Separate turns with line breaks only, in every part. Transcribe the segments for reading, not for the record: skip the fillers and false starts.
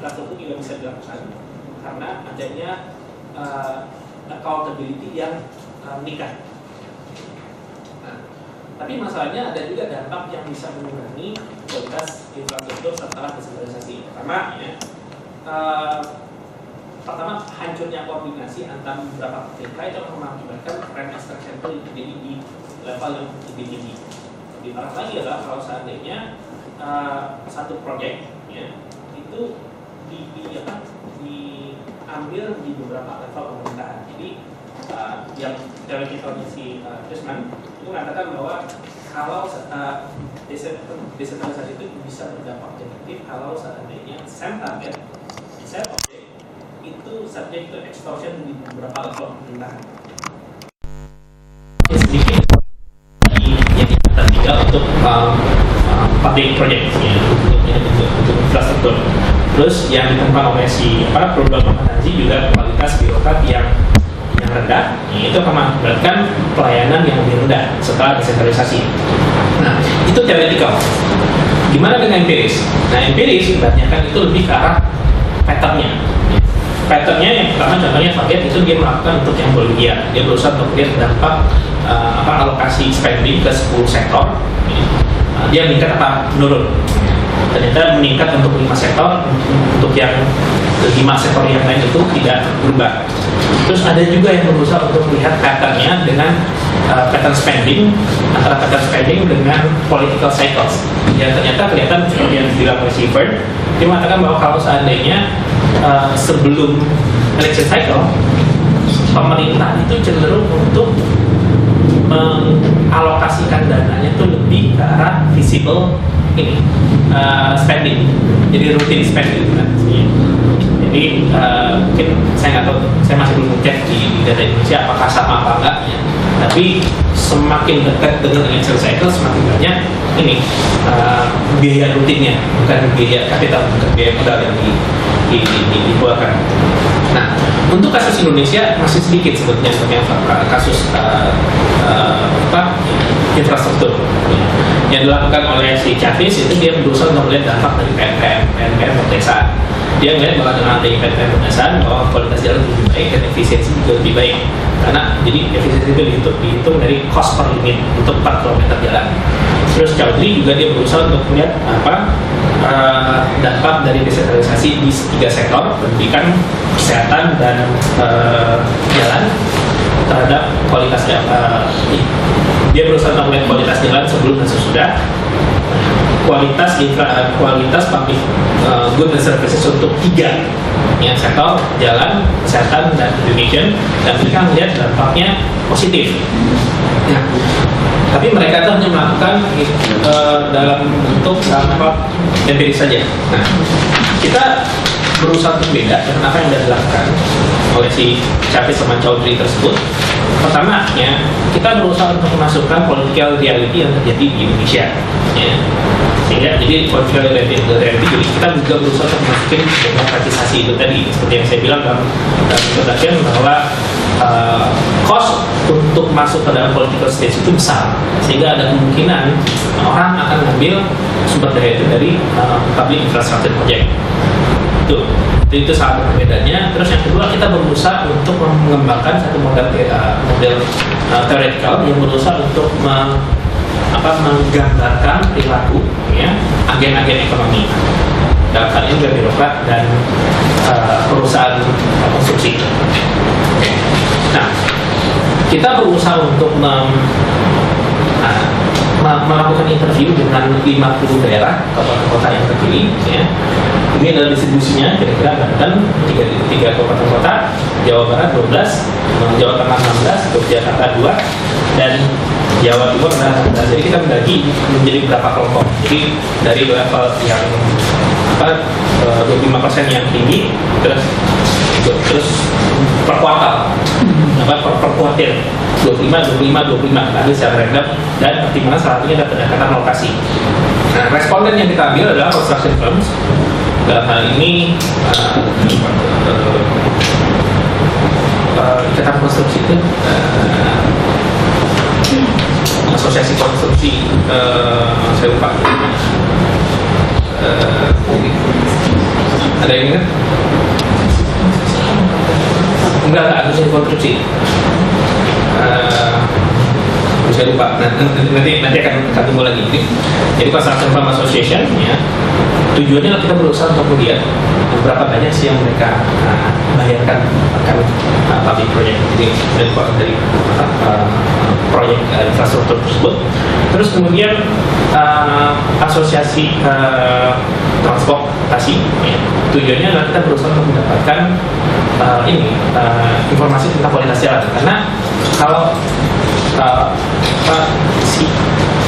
infrastruktur juga bisa dilakukan karena adanya accountability yang meningkat. Nah, tapi masalahnya ada juga dampak yang bisa mengurangi kualitas infrastruktur setelah desentralisasi. Pertama, ya, pertama hancurnya koordinasi antar beberapa TK itu akan mengakibatkan rent extraction itu jadi di level yang lebih tinggi. Lebih parah lagi adalah kalau seandainya satu proyek ya, itu diambil di beberapa level pemerintahan. Jadi yang teoritiknya si Trisman itu mengatakan bahwa kalau desentralisasi itu bisa berdampak negatif kalau seandainya sentral ya, set object itu subject to extortion di beberapa level pemerintahan. Sedikit yang kita untuk public project ya, untuk infrastruktur. Terus yang ditemukan oleh si program Nanzi juga kualitas birokrat yang rendah, itu akan mengakibatkan pelayanan yang lebih rendah setelah desentralisasi. Nah, itu teoretikal. Gimana dengan empiris? Nah, empiris kebanyakan itu lebih ke arah patternnya. Patternnya yang pertama contohnya target itu dia melakukan untuk yang Bolivia, dia berusaha untuk melihat dampak alokasi spending ke 10 sektor. Dia meningkat apa menurun? Ternyata meningkat untuk 5 sektor, untuk yang 5 sektor yang lain itu tidak berubah. Terus ada juga yang berusaha untuk melihat patternnya dengan pattern spending, antara pattern spending dengan political cycles. Ya ternyata kelihatan seperti yang dibilang oleh Sievert, dia mengatakan bahwa kalau seandainya sebelum election cycle, pemerintah itu cenderung untuk mengalokasikan dananya itu lebih ke arah visible spending, jadi rutin spending kan. Jadi mungkin saya nggak tahu, saya masih belum cek di data Indonesia apakah sama apa enggak ya. Tapi semakin dekat dengan election cycle semakin banyak ini biaya rutinnya, bukan biaya kapital, bukan biaya modal yang dikeluarkan. Nah, untuk kasus Indonesia masih sedikit sebetulnya kasus infrastruktur yang dilakukan oleh si Chavez. Itu dia berusaha untuk melihat dampak dari PNPM pedesaan. Dia melihat bahwa dengan adanya PNPM pedesaan bahwa kualitas jalan lebih baik dan efisiensi juga lebih baik, karena jadi efisiensi itu dihitung dari cost per unit untuk 4 km jalan. Terus Chaudhry juga dia berusaha untuk melihat dampak dari desentralisasi di 3 sektor, pendidikan, kesehatan, dan jalan terhadap kualitas jalan. Dia berusaha untuk melihat kualitas jalan sebelum dan sesudah, kualitas public good and services untuk 3 ya, sektor jalan, kesehatan, dan education, dan mereka melihat dampaknya positif. Ya. Tapi mereka itu hanya melakukan dalam bentuk empiris saja. Nah, kita berusaha untuk beda dengan apa yang sudah dilakukan oleh si Chavez sama Chaudhry tersebut. Pertama, ya, kita berusaha untuk memasukkan political reality yang terjadi di Indonesia. Ya. Sehingga jadi political reality jadi kita juga berusaha untuk memasukin demokratisasi itu tadi, seperti yang saya bilang dalam introduction bahwa cost untuk masuk ke dalam political stage itu besar, sehingga ada kemungkinan orang akan mengambil sumber daya itu dari public infrastructure project. Itu salah satu perbedaannya. Terus yang kedua, kita berusaha untuk mengembangkan satu model teoretikal yang berusaha untuk menggambarkan perilaku ya, agen-agen ekonomi dalam hal ini birokrat dan perusahaan konstruksi. Okay. Nah, kita berusaha untuk melakukan interview dengan 50 daerah kota-kota yang terpilih ya. Ini adalah distribusinya, kira-kira Banten 3 kabupaten kota, Jawa Barat 12, Jawa Tengah 16, Yogyakarta 2, dan Jawa Timur 16. Jadi kita membagi menjadi beberapa kelompok. Jadi dari level yang 25% yang tinggi, terus per kuartal, per kuartil 25, nanti secara random, dan pertimbangan salah satunya ada pendekatan lokasi. Nah, responden yang kita ambil adalah construction firms. Dalam hal ini ikatan konstruksi itu asosiasi konstruksi, saya lupa. Ada yang ingat? Enggak, asosiasi konstruksi. Saya lupa. Nanti akan tunggu lagi. Jadi Construction Firm Association, ya, tujuannya adalah kita berusaha untuk melihat berapa banyak sih yang mereka bayarkan akan public project. Jadi dari proyek infrastruktur tersebut. Terus kemudian asosiasi transportasi, ya, tujuannya adalah kita berusaha untuk mendapatkan informasi tentang kualitas jalan. Karena kalau si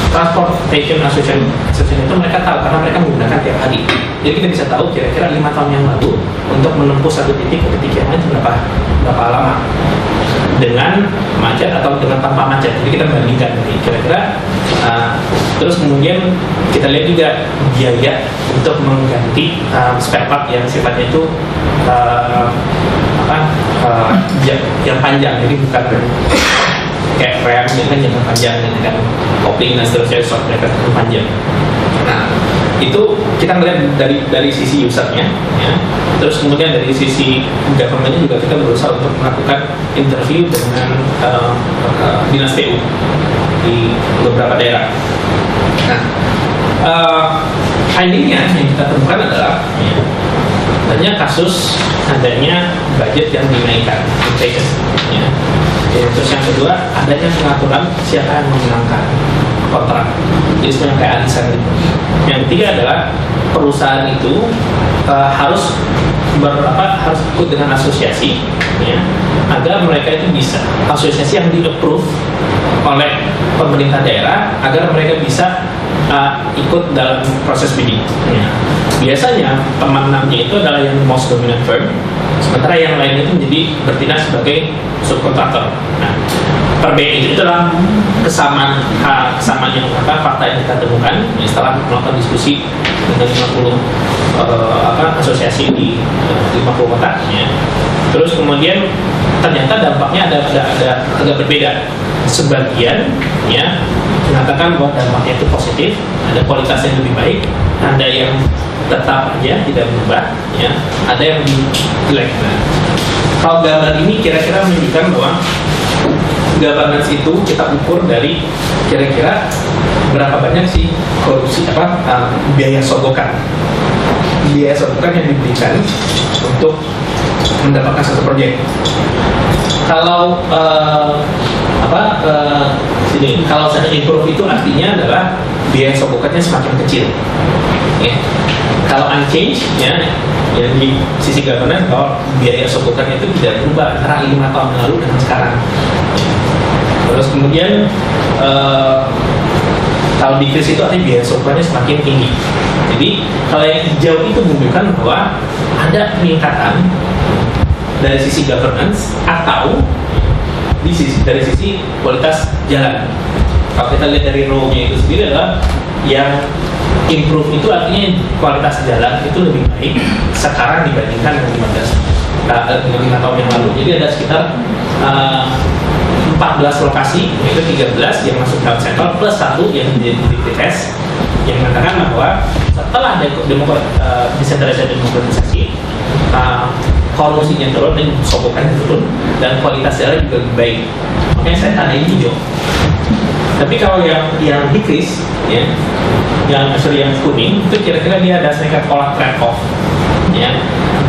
Transportation Association itu mereka tahu karena mereka menggunakan tiap hari. Jadi kita bisa tahu kira-kira 5 tahun yang lalu untuk menempuh satu titik ke titik yang lain itu berapa lama dengan macet atau dengan tanpa macet. Jadi kita bandingkan kira-kira. Terus kemudian kita lihat juga biaya untuk mengganti spare part yang sifatnya itu yang panjang. Jadi bukan kayak rem itu kan jangka panjang dengan kopling dan seterusnya, short mereka panjang. Nah, itu kita melihat dari sisi usernya, ya. Terus kemudian dari sisi government juga kita berusaha untuk melakukan interview dengan dinas PU di beberapa daerah. Nah, findingnya yang kita temukan adalah banyak kasus adanya budget yang dinaikkan, inflation, ya. Terus yang kedua, adanya pengaturan siapa yang memenangkan kontrak. Jadi sebenarnya kayak arisan gitu. Yang ketiga adalah perusahaan itu harus ikut dengan asosiasi, ya, agar mereka itu bisa asosiasi yang di-approve oleh pemerintah daerah agar mereka bisa ikut dalam proses bidding. Ya. Biasanya pemenangnya itu adalah yang most dominant firm, sementara yang lain itu menjadi bertindak sebagai subkontraktor. Nah, perbedaan itu adalah kesamaan yang fakta yang kita temukan setelah melakukan diskusi dengan 50 asosiasi di 50 kota. Ya. Terus kemudian ternyata dampaknya ada agak berbeda. Sebagian, ya, mengatakan bahwa dampaknya itu positif, ada kualitas yang lebih baik, ada yang tetap aja tidak berubah, ya, ada yang lebih jelek. Nah, kalau gambar ini kira-kira menunjukkan bahwa governance itu kita ukur dari kira-kira berapa banyak sih korupsi biaya sogokan yang diberikan untuk mendapatkan satu proyek. Kalau kalau saya improve itu artinya adalah biaya sogokannya semakin kecil. Ya. Kalau unchanged, ya di sisi governance bahwa biaya sogokan itu tidak berubah antara 5 tahun lalu dengan sekarang. Terus kemudian kalau decrease itu artinya biaya sogokannya semakin tinggi. Jadi kalau yang hijau itu menunjukkan bahwa ada peningkatan dari sisi governance atau dari sisi kualitas jalan. Kalau kita lihat dari row-nya itu sendiri adalah yang improve itu artinya kualitas jalan itu lebih baik sekarang dibandingkan dengan 5 tahun yang lalu. Jadi ada sekitar 14 lokasi, yaitu 13 yang masuk dalam sampel plus 1 yang menjadi tes yang mengatakan bahwa setelah desentralisasi demokratisasi, korupsinya turun dan sogokannya turun dan kualitas jalan juga lebih baik. Makanya saya tanda ini hijau. Tapi kalau yang decrease, ya, yang kuning itu kira-kira dia ada sedikit pola trade off, ya.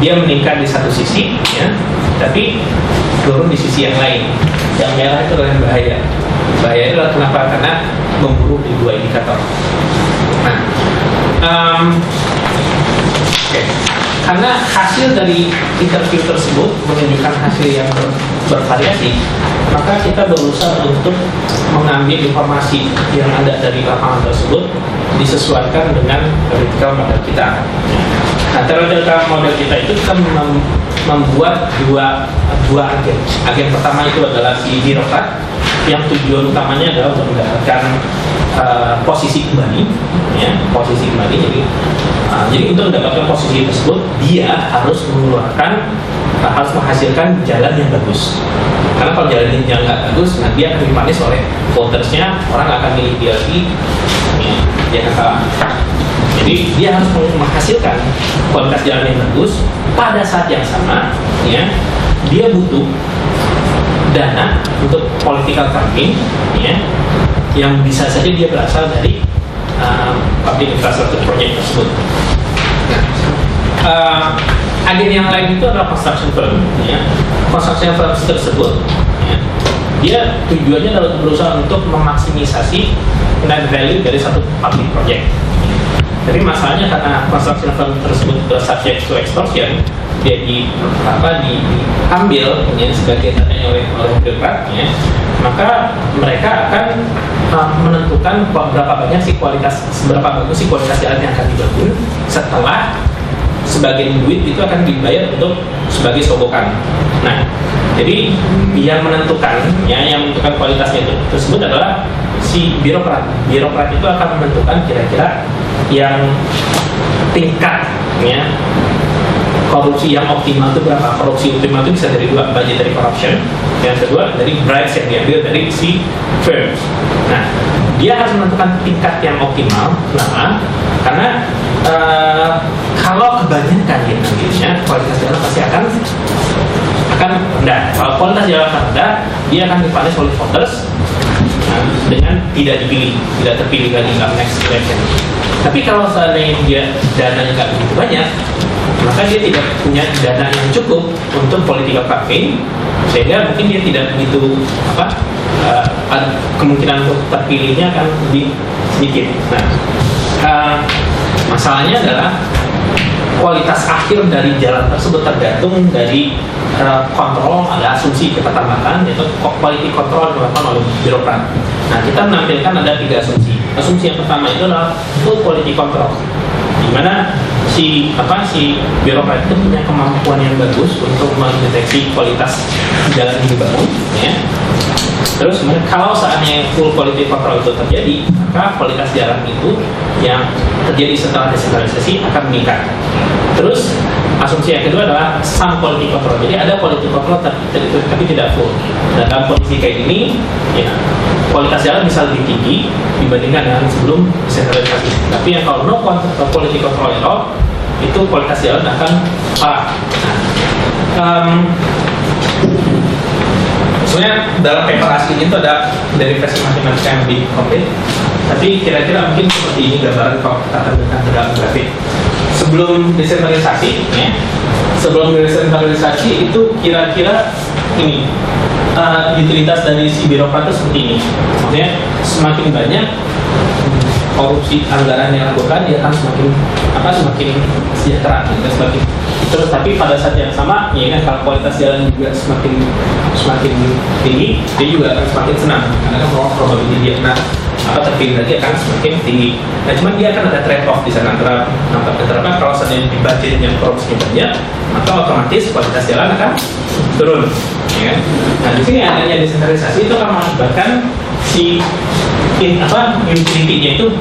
Dia meningkat di satu sisi, ya, tapi turun di sisi yang lain. Yang merah itu adalah yang bahaya. Bahaya itu adalah kenapa? Karena memburuk di 2 indikator. Nah, karena hasil dari interview tersebut menunjukkan hasil yang bervariasi, maka kita berusaha untuk mengambil informasi yang ada dari lapangan tersebut disesuaikan dengan theoretical model kita. Nah, theoretical model kita itu kita membuat dua agen. Agen pertama itu adalah si birokrat yang tujuan utamanya adalah untuk mendapatkan posisi kembali, ya, posisi kembali. Jadi untuk mendapatkan posisi tersebut dia harus menghasilkan jalan yang bagus. Karena kalau jalan yang nggak bagus, nanti dia akan dipanis oleh votersnya, orang akan milih dia lagi, ya, dia akan kalah. Jadi dia harus menghasilkan kualitas jalan yang bagus. Pada saat yang sama, ya, dia butuh dana untuk political campaign, ya, yang bisa saja dia berasal dari public infrastructure project tersebut. Agen yang lain itu adalah construction firm, ya. Construction firm tersebut, ya, dia tujuannya adalah berusaha untuk memaksimisasi net value dari satu public project. Jadi masalahnya karena construction firm tersebut subject to extortion, dia diambil, ya, sebagai dananya oleh birokrat, ya, maka mereka akan menentukan seberapa bagus sih kualitas jalan yang akan dibangun setelah sebagian duit itu akan dibayar untuk sebagai sogokan. Nah, jadi yang menentukan kualitasnya itu tersebut adalah si birokrat. Birokrat itu akan menentukan kira-kira yang tingkatnya korupsi yang optimal itu berapa. Korupsi optimal itu bisa dari dua, budgetary corruption, yang kedua dari bribes yang diambil dari si firm. Nah, dia harus menentukan tingkat yang optimal. Kenapa? Karena kalau kebanyakan dia ambilnya, kualitas jalan pasti akan rendah. Kalau kualitas jalan akan rendah, dia akan dipanis oleh voters dengan tidak terpilih lagi dalam next election. Tapi kalau seandainya dia dananya nggak begitu banyak, maka dia tidak punya dana yang cukup untuk political campaign, sehingga mungkin dia tidak begitu kemungkinan untuk terpilihnya akan lebih sedikit. Nah, masalahnya adalah kualitas akhir dari jalan tersebut tergantung dari kontrol, ada asumsi keterlambatan, yaitu quality control yang dilakukan oleh birokrat. Nah, kita menampilkan ada 3 asumsi. Asumsi yang pertama itu adalah full quality control, di mana si birokrat itu punya kemampuan yang bagus untuk mendeteksi kualitas jalan yang dibangun, ya. Terus kalau saatnya full quality control itu terjadi, maka kualitas jalan itu yang terjadi setelah desentralisasi akan meningkat. Terus asumsi yang kedua adalah some quality control. Jadi ada quality control tapi tidak full. Dan dalam kondisi kayak gini, ya, kualitas jalan bisa lebih tinggi dibandingkan dengan sebelum desentralisasi. Tapi yang kalau no quality control at all, itu kualitas jalan akan parah. Sebenarnya dalam paper asli itu ada dari versi matematika yang lebih komplit, tapi kira-kira mungkin seperti ini gambaran kalau kita tampilkan ke dalam grafik. Sebelum desentralisasi itu kira-kira ini utilitas dari si birokrat itu seperti ini. Maksudnya semakin banyak korupsi anggaran yang dilakukan, dia akan semakin sejahtera, semakin terus. Tapi pada saat yang sama, ya kan, kalau kualitas jalan juga semakin tinggi, dia juga akan semakin senang karena kan probability dia terpilih lagi akan semakin tinggi. Nah, cuman dia akan ada trade off di sana antara kalau seandainya di budgetnya korupsinya banyak, maka otomatis kualitas jalan akan turun, ya. Nah, di sini adanya desentralisasi itu akan mengakibatkan si utility-nya itu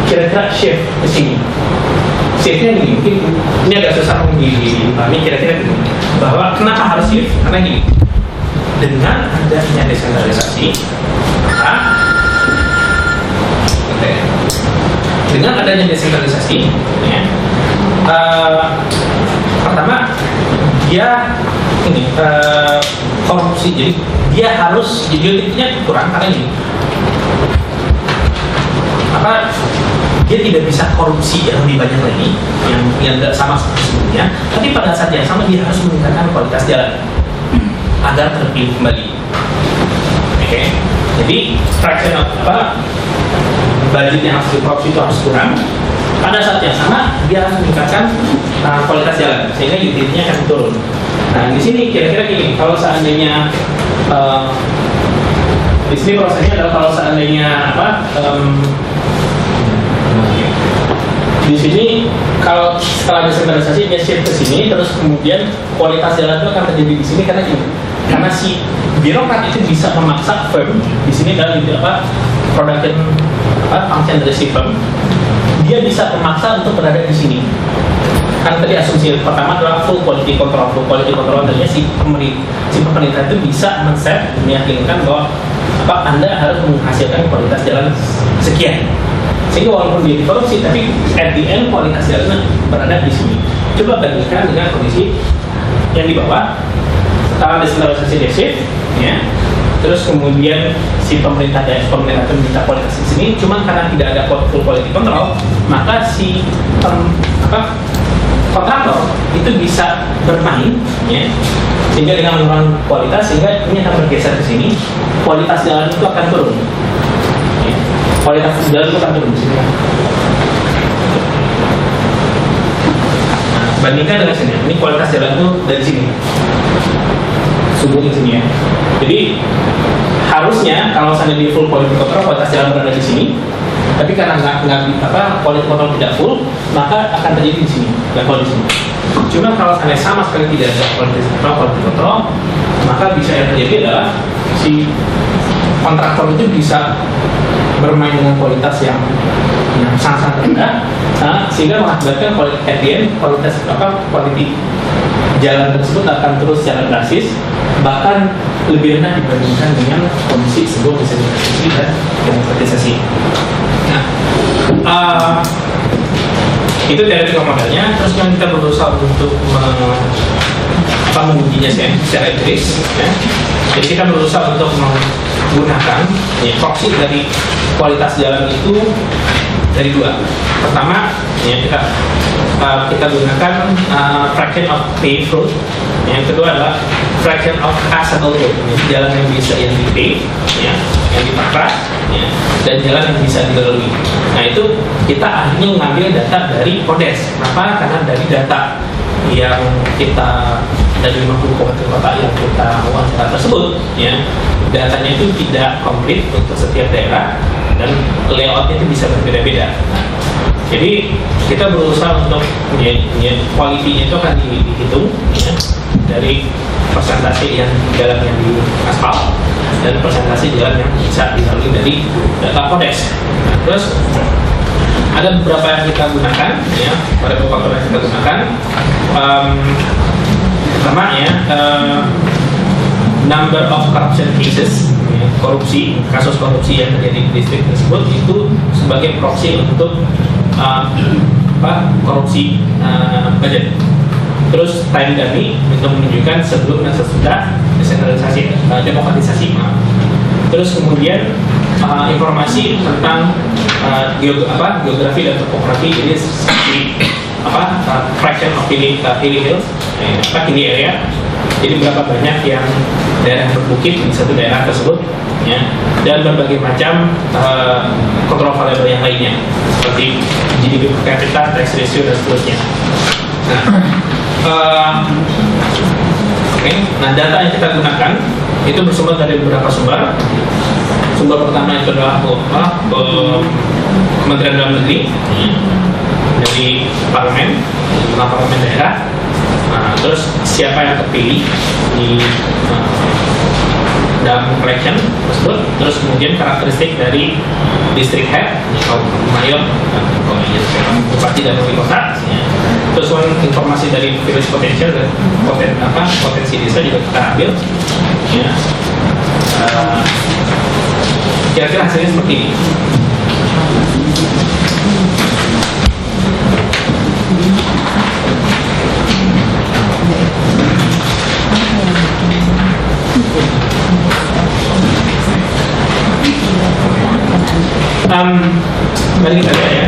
kira-kira shift ke sini. Shift-nya gini, mungkin ini agak susah dipahami, kira-kira gini, bahwa kenapa harus shift? Karena gini, dengan adanya desentralisasi, ya, pertama dia korupsi, jadi dia harus utility-nya kurang karena gini, dia tidak bisa korupsi yang lebih banyak lagi yang tidak sama seperti sebelumnya, tapi pada saat yang sama dia harus meningkatkan kualitas jalan agar terpilih kembali. Oke. Jadi fraction budget yang harus dikorupsi itu harus kurang. Pada saat yang sama dia harus meningkatkan kualitas jalan sehingga utility-nya akan turun. Nah, di sini kira-kira gini, kalau seandainya di sini prosesnya adalah kalau seandainya di sini kalau setelah desentralisasi dia shift ke sini, terus kemudian kualitas jalan itu akan terjadi di sini karena gini, karena si birokrat itu bisa memaksa firm di sini dalam production function dari si firm, dia bisa memaksa untuk berada di sini. Kan tadi asumsi pertama adalah full quality control. Full quality control artinya si pemerintah itu bisa meyakinkan bahwa Anda harus menghasilkan kualitas jalan sekian. Sehingga walaupun dia dikorupsi, tapi at the end kualitas jalan berada di sini. Coba bandingkan dengan kondisi yang di bawah, setelah desentralisasi desit, ya. Terus kemudian si pemerintah itu minta kualitas di sini, cuma karena tidak ada full quality control, maka si kontraktor itu bisa bermain, ya, sehingga dengan mengurangi kualitas, sehingga ini akan bergeser ke sini, kualitas jalan itu akan turun. Ya. Kualitas jalan itu akan turun di sini. Nah, bandingkan dengan sini, ini kualitas jalan itu dari sini, sumbu di sini ya. Jadi harusnya kalau misalnya di full quality control, kualitas jalan berada di sini. Tapi karena quality control tidak full, maka akan terjadi di sini, level di sini. Cuma kalau misalnya sama sekali tidak ada quality control, maka bisa yang terjadi adalah si kontraktor itu bisa bermain dengan kualitas yang sangat rendah, sehingga mengakibatkan kualitas quality jalan tersebut akan terus secara drastis, bahkan lebih rendah dibandingkan dengan kondisi sebelum desentralisasi dan demokratisasi. Nah, itu teoretical modelnya. Terus yang kita berusaha untuk mengujinya secara empiris, ya. Jadi kita berusaha untuk menggunakan proxy dari kualitas jalan itu dari dua. Pertama, ya, kita gunakan fraction of paved road. Yang kedua adalah fraction of passable road, jalan yang bisa yang di pave, ya, yang dipakras, ya, dan jalan yang bisa dilalui. Nah itu kita akhirnya mengambil data dari Kodes. Kenapa? Karena dari data yang kita dari 50 kabupaten kota yang kita wawancara tersebut, ya, datanya itu tidak komplit untuk setiap daerah dan layoutnya itu bisa berbeda-beda. Nah, jadi kita berusaha untuk quality-nya itu akan dihitung, ya, dari persentase yang jalan yang di aspal dan persentase jalan yang bisa dilalui dari data Kodes. Nah, terus ada beberapa yang kita gunakan, ya, pada faktor yang kita gunakan. Pertama, ya, number of corruption cases, ya, kasus korupsi yang terjadi di distrik tersebut itu sebagai proxy untuk korupsi budget. Terus time dummy untuk menunjukkan sebelum dan sesudah desentralisasi, demokratisasi. Terus kemudian informasi tentang geografi dan topografi, jadi fraction of hilly hills, hilly area. Jadi berapa banyak yang daerah berbukit di satu daerah tersebut, ya, dan berbagai macam kontrol variabel yang lainnya seperti GDP per kapita, tax ratio dan seterusnya. Nah, data yang kita gunakan itu bersumber dari beberapa sumber. Sumber pertama itu adalah Kementerian Dalam Negeri, dari parlemen daerah. Nah, terus siapa yang terpilih di dalam election tersebut, terus kemudian karakteristik dari district head, mayor, bupati dan wali kota, ya. Terus informasi dari village potential dan potensi desa juga kita ambil, ya. Kira-kira hasilnya seperti ini. Mari kita lihat, ya.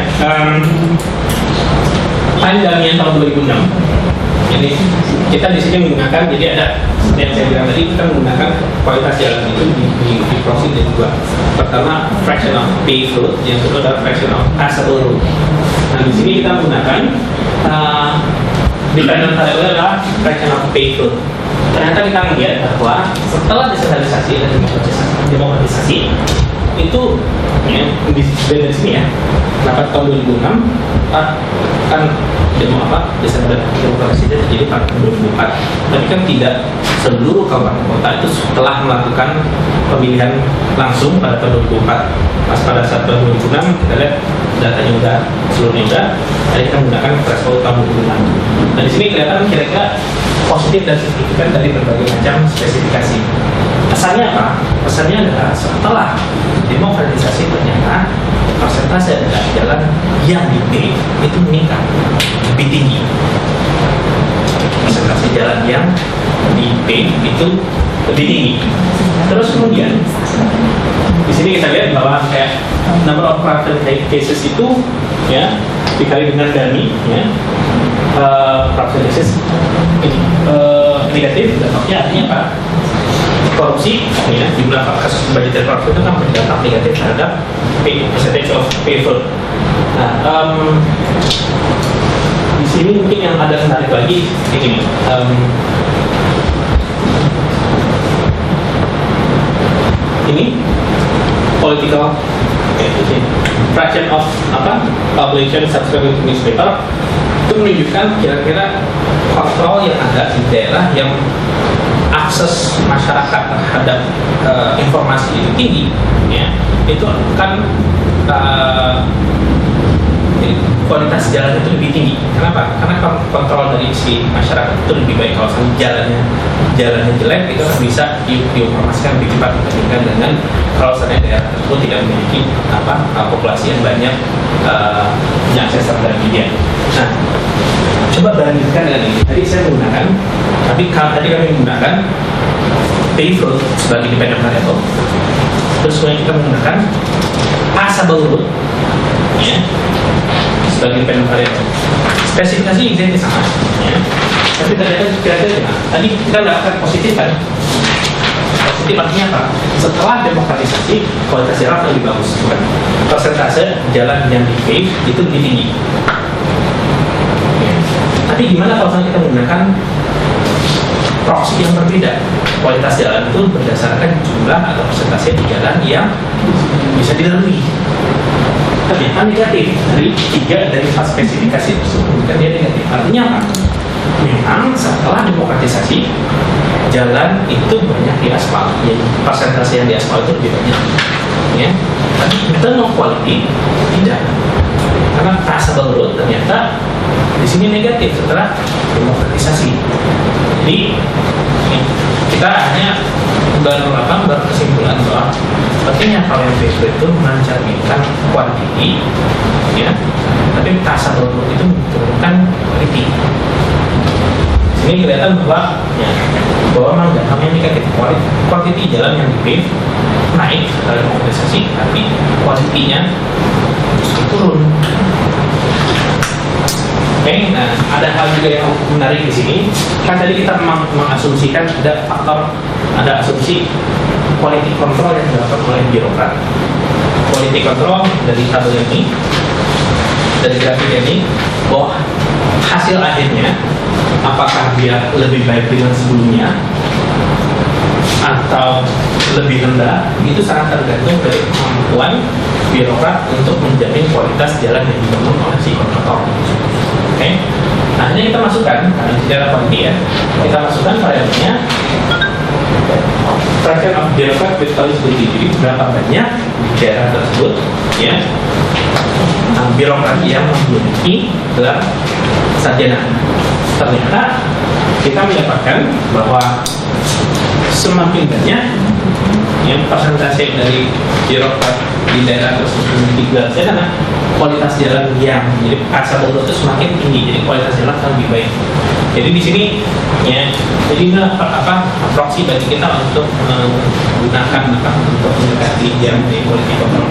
Time dummy tahun 2006. Jadi kita di sini menggunakan, jadi ada yang saya bilang tadi, kita menggunakan kualitas jalan itu di proxy dari dua. Pertama fraction of paved road, yang kedua adalah fraction of passable road. Nah di sini kita menggunakan dependent variable adalah fraction of paved road. Ternyata kita melihat bahwa setelah desentralisasi dan demokratisasi itu, ya, dari sini, ya, tahun 2006 kan desentralisasi terjadi pada tahun 2004, tapi kan tidak seluruh kabupaten kota itu setelah melakukan pemilihan langsung pada tahun 2004. Pas pada saat tahun 2006 kita lihat datanya udah seluruhnya udah, jadi kita menggunakan threshold tahun 2006. Nah di sini kelihatan kira-kira positif dan signifikan dari berbagai macam spesifikasi. Pesannya apa? Pesannya adalah setelah demokratisasi ternyata persentase jalan yang di-pave itu meningkat lebih tinggi. Persentase jalan yang di-pave itu lebih tinggi. Terus kemudian di sini kita lihat bahwa kayak number of private cases itu ya dikali dengan dummy ya, private cases ini negatif, dampaknya artinya apa? Korupsi ya, jumlah kasus budgeted corruption itu kan berdampak negatif terhadap percentage of favor. Nah, di sini mungkin yang ada menarik lagi ini. Ini political fraction of population subscribing to newspaper itu menunjukkan kira-kira kontrol yang ada di daerah yang akses masyarakat terhadap informasi itu tinggi, ya, itu kan kualitas jalan itu lebih tinggi. Kenapa? Karena kontrol dari si masyarakat itu lebih baik. Kalau jalannya jelek, itu kan bisa diinformasikan lebih cepat dibandingkan dengan kalau daerah tersebut tidak memiliki populasi yang banyak akses terhadap media. Nah, coba bandingkan dengan ini. Tadi kami menggunakan paved road sebagai dependent variable. Terus kemudian kita menggunakan passable road ya, sebagai dependent variable. Spesifikasi exactly sama ya. Tapi ternyata kira-kira tadi kita mendapatkan positif kan? Positif artinya apa? Setelah demokratisasi, kualitas jalan lebih bagus, bukan? Persentase jalan yang di pave itu lebih tinggi. Tapi gimana kalau kita menggunakan proxy yang berbeda? Kualitas jalan itu berdasarkan jumlah atau persentase di jalan yang bisa dilalui. Ternyata negatif dari 4 spesifikasi tersebut, kan dia negatif. Artinya apa? Memang setelah demokratisasi, jalan itu banyak di aspal, ya, persentase yang di aspal itu lebih banyak. Ya. Tapi in terms of quality tidak. Karena passable road ternyata di sini negatif setelah demokratisasi. Jadi kita hanya berkesimpulan bahwa sepertinya kalau yang paved itu mencerminkan quantity, ya, tapi passable road itu menurunkan quality. Ini kelihatan bahwa memang dampaknya negatif. Quantity jalan yang di-pave naik setelah demokratisasi, tapi kualitinya justru turun. Oke, nah ada hal juga yang menarik di sini. Kan tadi kita memang mengasumsikan ada asumsi quality control yang dilakukan oleh birokrat. Quality control dari tabel ini, dari grafik ini, bahwa hasil akhirnya apakah dia lebih baik dengan sebelumnya atau lebih rendah, itu sangat tergantung dari kemampuan birokrat untuk menjamin kualitas jalan yang dibangun oleh si kontraktor. Oke, nah ini kita masukkan karena secara quality ya, kita masukkan variabelnya fraction of birokrat with eligibility. Jadi berapa banyak di daerah tersebut ya birokrat yang memiliki gelar sarjana. Ternyata kita mendapatkan bahwa semakin banyak yang persentase dari birokrat di daerah tersebut memiliki gelar sarjana, kualitas jalan yang jadi passable itu semakin tinggi, jadi kualitas jalan lebih baik. Jadi di sini ya, jadi ini proxy bagi kita untuk menggunakan untuk mendekati yang di quality control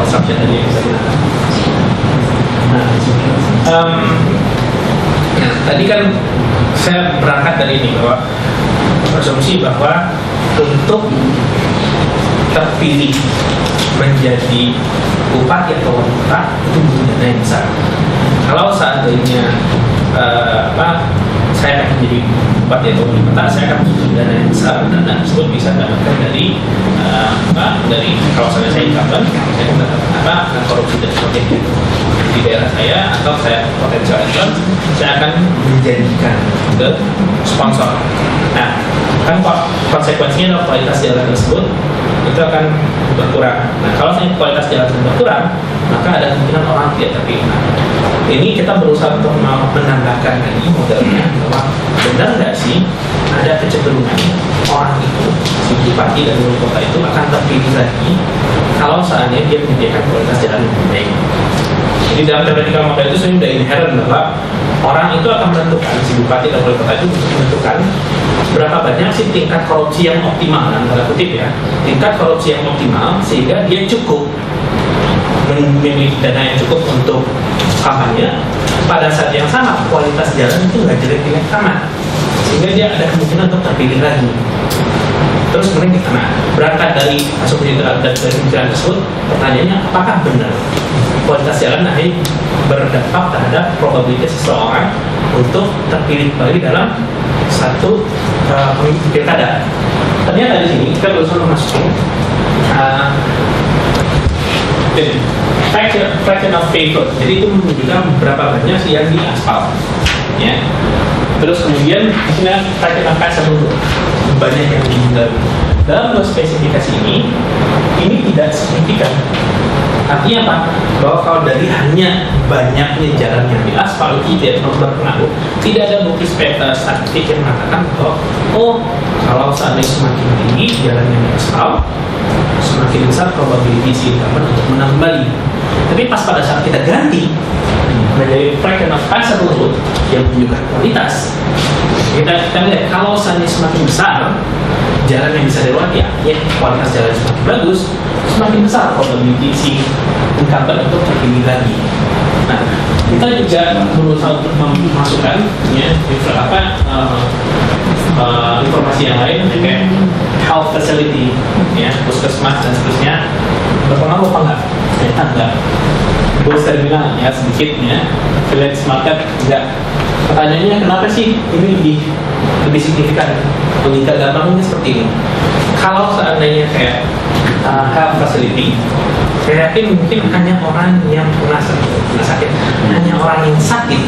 assumption tadi yang saya gunakan. Nah, tadi kan saya berangkat dari ini bahwa asumsi bahwa untuk terpilih menjadi bupati atau wali kota itu butuh dana yang besar. Kalau seandainya saya akan menjadi bupati atau wali kota, saya akan butuh dana yang besar. Dana tersebut bisa dapatkan dari dari kalau saya incumbent, saya akan mendapatkan korupsi dan sebagainya di daerah saya, atau saya potensial income, saya akan menjanjikan ke sponsor. Nah, kan konsekuensinya adalah kualitas jalan tersebut itu akan berkurang. Nah, kalau kualitas jalan berkurang, maka ada kemungkinan orang tidak terpilih. Ini kita berusaha untuk menambah gunakan lagi modelnya bahwa benar nggak sih ada kecenderungan orang itu, si bupati dan wali kota itu akan terpilih lagi kalau seandainya dia menyediakan kualitas jalan yang lebih baik. Jadi dalam theoretical model itu sebenarnya sudah inherent bahwa orang itu akan menentukan, si bupati dan wali kota itu menentukan berapa banyak sih tingkat korupsi yang optimal, dalam kutip ya, tingkat korupsi yang optimal sehingga dia cukup memiliki dana yang cukup untuk kampanye. Pada saat yang sama kualitas jalan itu nggak jelek-jelek amat sehingga dia ada kemungkinan untuk terpilih lagi. Terus kemudian kita berangkat dari asumsi dan dari pemikiran tersebut, pertanyaannya apakah benar kualitas jalan nanti berdampak terhadap probabilitas seseorang untuk terpilih kembali dalam satu pilkada? Ternyata di sini kita berusaha memasuki fraction of favor. Jadi itu menunjukkan berapa banyak sih yang diaspal, ya. Terus kemudian kita fraction of passable, banyak yang dihindari. Dalam dua spesifikasi ini tidak signifikan. Artinya apa? Bahwa kalau dari hanya banyaknya jalan yang diaspal itu tidak berpengaruh. Tidak ada bukti saintifik yang mengatakan bahwa kalau seandainya semakin tinggi jalan yang diaspal, semakin besar probabilitas si incumbent untuk menang kembali. Tapi pas pada saat kita ganti menjadi fraction of passable road yang menunjukkan kualitas, kita lihat kalau seandainya semakin besar jalan yang bisa dilewati, ya kualitas jalan semakin bagus, semakin besar probabilitas si incumbent untuk terpilih lagi. Nah, kita juga berusaha untuk memasukkan ya informasi yang lain kayak health facility, ya puskesmas dan seterusnya berpengaruh apa enggak? Ternyata enggak. Bos terminal ya sedikitnya, village market enggak. Pertanyaannya kenapa sih ini lebih signifikan? Logika gampangnya seperti ini. Kalau seandainya kayak health facility, saya yakin mungkin hanya orang yang pernah sakit, hanya orang yang sakit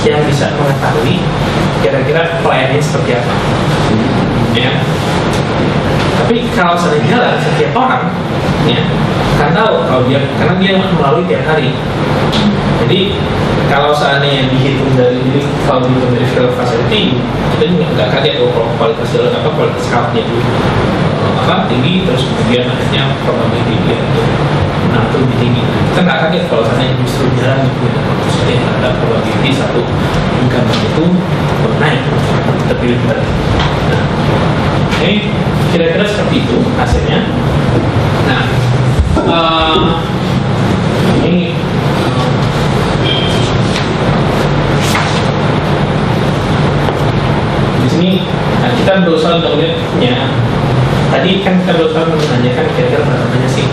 yang bisa mengetahui kira-kira pelayanannya seperti apa. Ya. Tapi kalau seandainya jalan setiap orang, ya, karena dia melalui tiap hari. Jadi kalau seandainya dihitung dari field facility, kita juga nggak kaget kalau kualitas jalan kualitas health-nya itu tinggi, terus kemudian akhirnya probability dia itu lebih tinggi. Kita nggak kaget kalau seandainya justru jalan itu maksudnya ada probability satu incumbent itu naik terpilih kembali. Nah, kira-kira seperti itu hasilnya. Nah, ini di sini kita berusaha untuk lihatnya. Tadi kan kita berusaha menanyakan kira-kira berapa banyak sih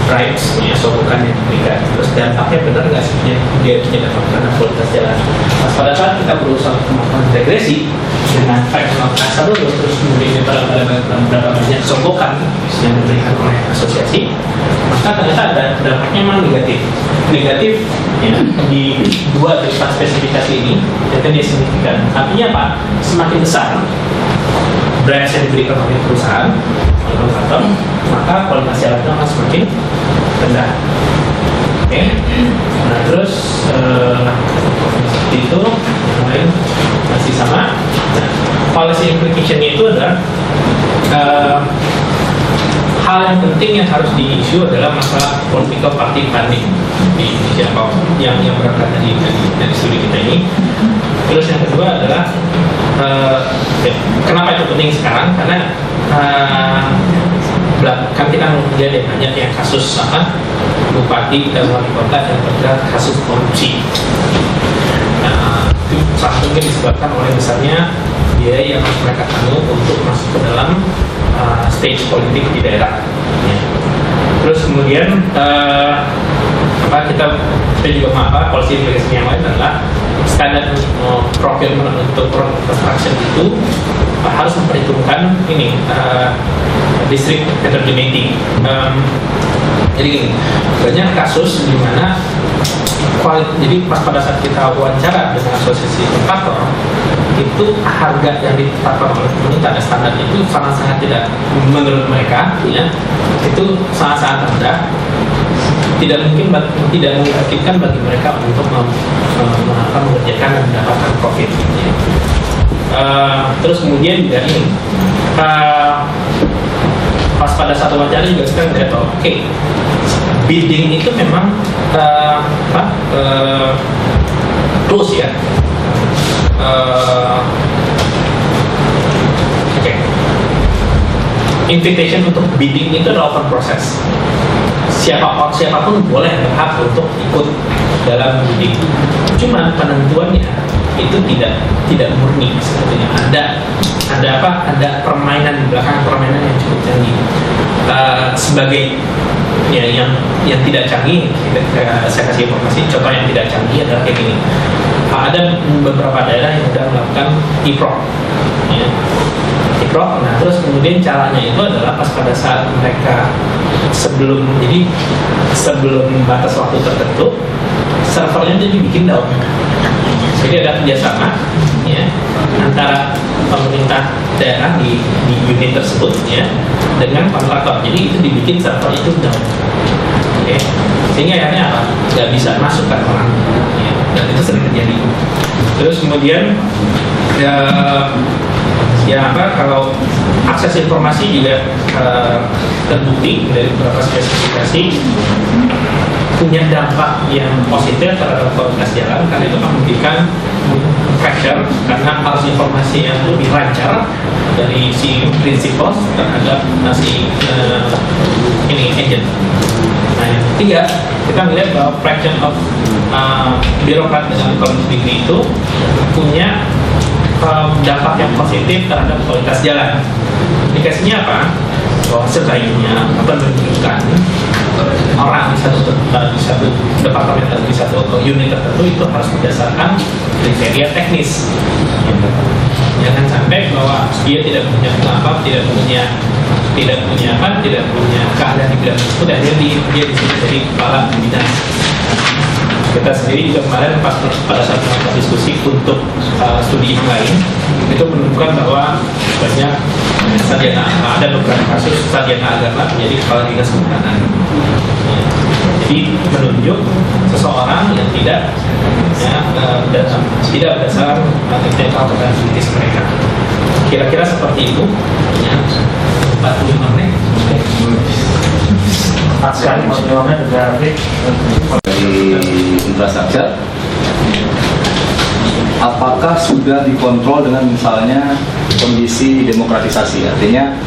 bribes, sogokan yang diberikan. Terus dampaknya benar nggak sih dia punya dampak karena kualitas jalan. Nah, pada saat kita berusaha untuk melakukan regresi dengan fraction of passable, terus kemudian berapa banyak sogokan yang diberikan oleh asosiasi, maka ternyata ada dampaknya memang negatif ya, di 2 dari 4 spesifikasi ini, jadi dia signifikan. Artinya apa? Semakin besar bribes yang diberikan oleh perusahaan kontraktor, maka kualitas jalannya akan semakin rendah. Oke. Nah terus seperti itu, yang lain masih sama. Nah, policy implication-nya itu adalah hal yang penting yang harus di-issue adalah masalah political party funding di Indonesia yang berangkat dari studi kita ini. Terus yang kedua adalah kenapa itu penting sekarang? Karena kan kita melihat banyak yang kasus bupati dan wali kota yang terjerat kasus korupsi. Nah, itu salah satunya disebabkan oleh besarnya biaya yang harus mereka tanggung untuk masuk ke dalam stage politik di daerah. Ya. Terus kemudian kita juga policy implication yang lain adalah standar procurement untuk construction itu harus memperhitungkan ini district heterogeneity. Jadi gini, banyak kasus di mana jadi pas pada saat kita wawancara dengan asosiasi kontraktor, itu harga yang ditetapkan oleh pemerintah dan standarnya itu sangat-sangat tidak, menurut mereka ya, itu sangat-sangat rendah, tidak memungkinkan bagi mereka untuk apa mengerjakan dan mendapatkan profit. Ya. Terus kemudian juga ini pas pada satu wawancara juga sekarang kita tahu, oke, bidding itu memang close ya. Invitation untuk bidding itu adalah open process. Siapapun boleh berhak untuk ikut dalam bidding. Cuma penentuannya itu tidak murni sebetulnya. Ada permainan di belakang, permainan yang cukup canggih. Sebagai ya yang tidak canggih, saya kasih informasi. Contoh yang tidak canggih adalah kayak gini. Ada beberapa daerah yang sudah melakukan e-prop. Ya. Nah, terus kemudian caranya itu adalah pas pada saat mereka sebelum batas waktu tertentu, servernya itu dibikin down. Jadi ada kerjasama ya antara pemerintah daerah di unit tersebut ya dengan kontraktor. Jadi itu dibikin server itu down. Oke. Sehingga akhirnya apa? Nggak bisa masuk kan orang. Ya. Dan itu sering terjadi. Terus kemudian kalau akses informasi juga terbukti dari beberapa spesifikasi punya dampak yang positif terhadap kualitas jalan karena itu memberikan pressure karena arus informasi yang lebih lancar dari si prinsipal terhadap si agent. Nah yang ketiga kita melihat bahwa fraction of birokrat dengan college degree itu punya dampak yang positif terhadap kualitas jalan. Indikasinya apa? Bahwa sebaiknya menunjukkan orang di satu departemen atau di satu unit tertentu itu harus berdasarkan kriteria teknis. Jangan sampai bahwa dia tidak punya keahlian di bidang tersebut dan dia disuruh jadi kepala bidang. Kita sendiri juga kemarin pada saat melakukan diskusi untuk studi yang lain itu menunjukkan bahwa banyak ada beberapa kasus sarjana agama menjadi kepala dinas kehutanan. Jadi menunjuk seseorang yang tidak berdasarkan technical capabilities mereka. Kira-kira seperti itu. Ya. 45 menit.
Sekali dari infrastruktur, apakah sudah dikontrol dengan misalnya kondisi demokratisasi? Artinya,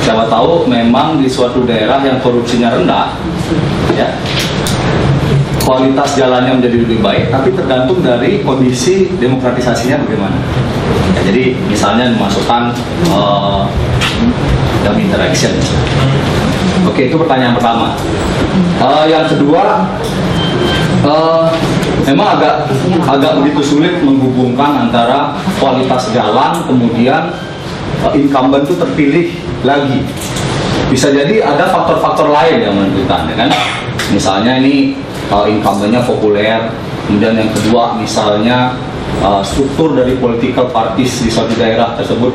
siapa tahu memang di suatu daerah yang korupsinya rendah, ya, kualitas jalannya menjadi lebih baik, tapi tergantung dari kondisi demokratisasinya bagaimana. Ya, jadi misalnya memasukkan dummy interaction. Oke, itu pertanyaan pertama. Yang kedua, memang agak begitu sulit menghubungkan antara kualitas jalan kemudian incumbent itu terpilih lagi. Bisa jadi ada faktor-faktor lain yang menentukan, ya kan? Misalnya ini incumbentnya populer, kemudian yang kedua misalnya struktur dari political parties di suatu daerah tersebut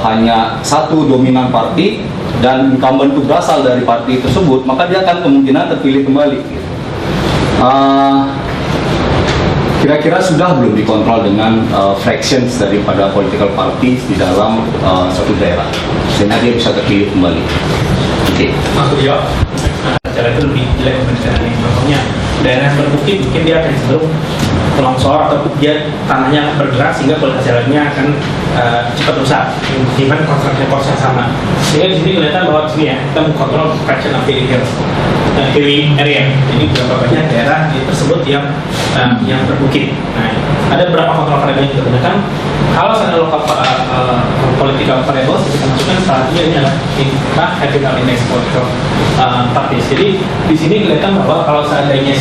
hanya satu dominan parti dan incumbent itu berasal dari parti tersebut, maka dia akan kemungkinan terpilih kembali. Kira-kira sudah belum dikontrol dengan fractions daripada political parties di dalam suatu daerah sehingga dia bisa terpilih kembali. Oke.
Aku jawab. Cara itu lebih jelek dibandingkan ini. Contohnya daerah yang berbukit mungkin dia akan cenderung longsor atau dia tanahnya bergerak sehingga kualitas jalannya akan cepat rusak. Even konstruksi sama. Sehingga di sini kelihatan bahwa di sini ya kita mengkontrol fraction of hilly area. Jadi berapa banyak daerah tersebut yang berbukit. Nah, ada beberapa kontrol variabel yang kita gunakan. Kalau ada local political variables kita masukkan salah satunya ini adalah capital index political parties. Jadi di sini kelihatan bahwa kalau seandainya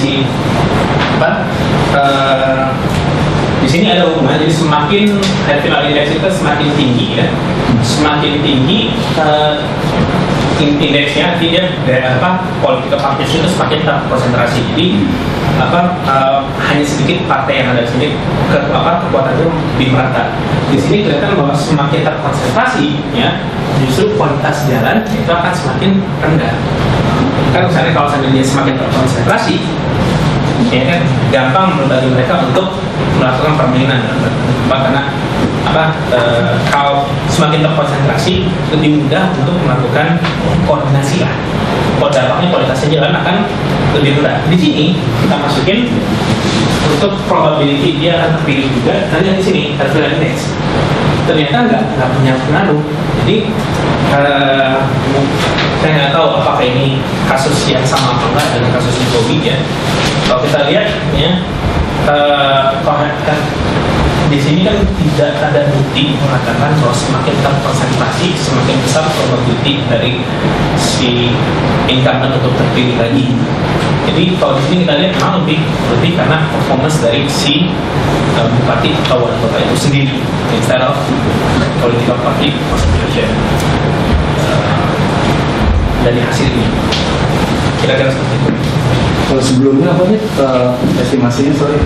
di sini ada hubungan. Jadi semakin capital index itu semakin tinggi ya, semakin tinggi indeksnya, dia political parties itu semakin terkonsentrasi. Jadi hanya sedikit partai yang ada di sini kekuatannya lebih merata. Di sini kelihatan bahwa semakin terkonsentrasi ya, justru kualitas jalan itu akan semakin rendah. Kan misalnya kalau seandainya semakin terkonsentrasi, ya kan gampang bagi mereka untuk melakukan permainan karena kalau semakin terkonsentrasi lebih mudah untuk melakukan koordinasi lah. Kalau dampaknya kualitasnya jalan akan lebih rendah. Di sini kita masukin untuk probability dia akan terpilih juga. Nanti di sini terpilih index. Ternyata nggak punya pengaruh. Jadi saya nggak tahu apakah ini kasus yang sama atau enggak dengan kasus Bobby ya. Kalau kita lihat ya, di sini kan tidak ada bukti mengatakan bahwa semakin terkonsentrasi semakin besar probability dari si incumbent untuk terpilih lagi. Jadi kalau di sini kita lihat memang lebih karena performance dari si bupati atau wali kota itu sendiri instead of political party consideration dari hasil ini. Kira-kira seperti itu.
Kalau sebelumnya apa nih estimasinya sorry?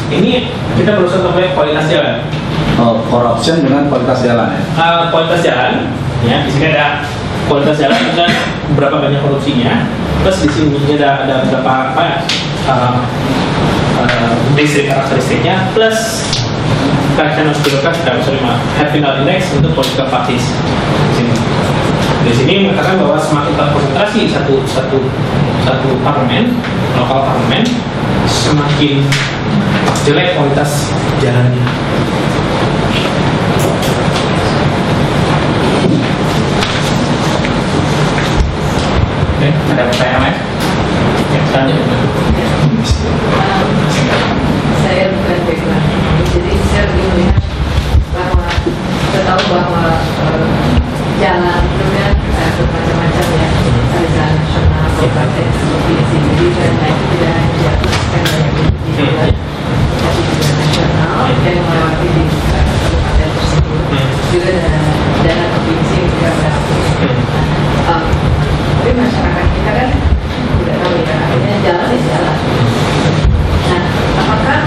Ini kita berusaha sampai kualitas jalan.
Corruption dengan kualitas jalan ya?
Kualitas jalan, ya di sini ada kualitas jalan dan berapa banyak korupsinya. Terus di sini ada berapa basic karakteristiknya plus collection of birokrasi Herfindahl Index untuk political parties. Di sini mengatakan bahwa semakin terkonsentrasi satu parlemen, lokal parlemen, semakin jelek kualitas jalannya. Oke, ada pertanyaan lain? Ya, tanya.
Saya bukan background, jadi saya lebih melihat bahwa kita tahu bahwa jalan itu kan bermacam-macam ya, ada jalan nasional, kabupaten, provinsi, jadi dan itu tidak hanya diataskan oleh individu, tapi juga nasional yang melewati di kabupaten tersebut, juga dana provinsi yang juga berlaku. Tapi masyarakat kita kan tidak tahu ya, akhirnya jalan ya jalan. Nah, apakah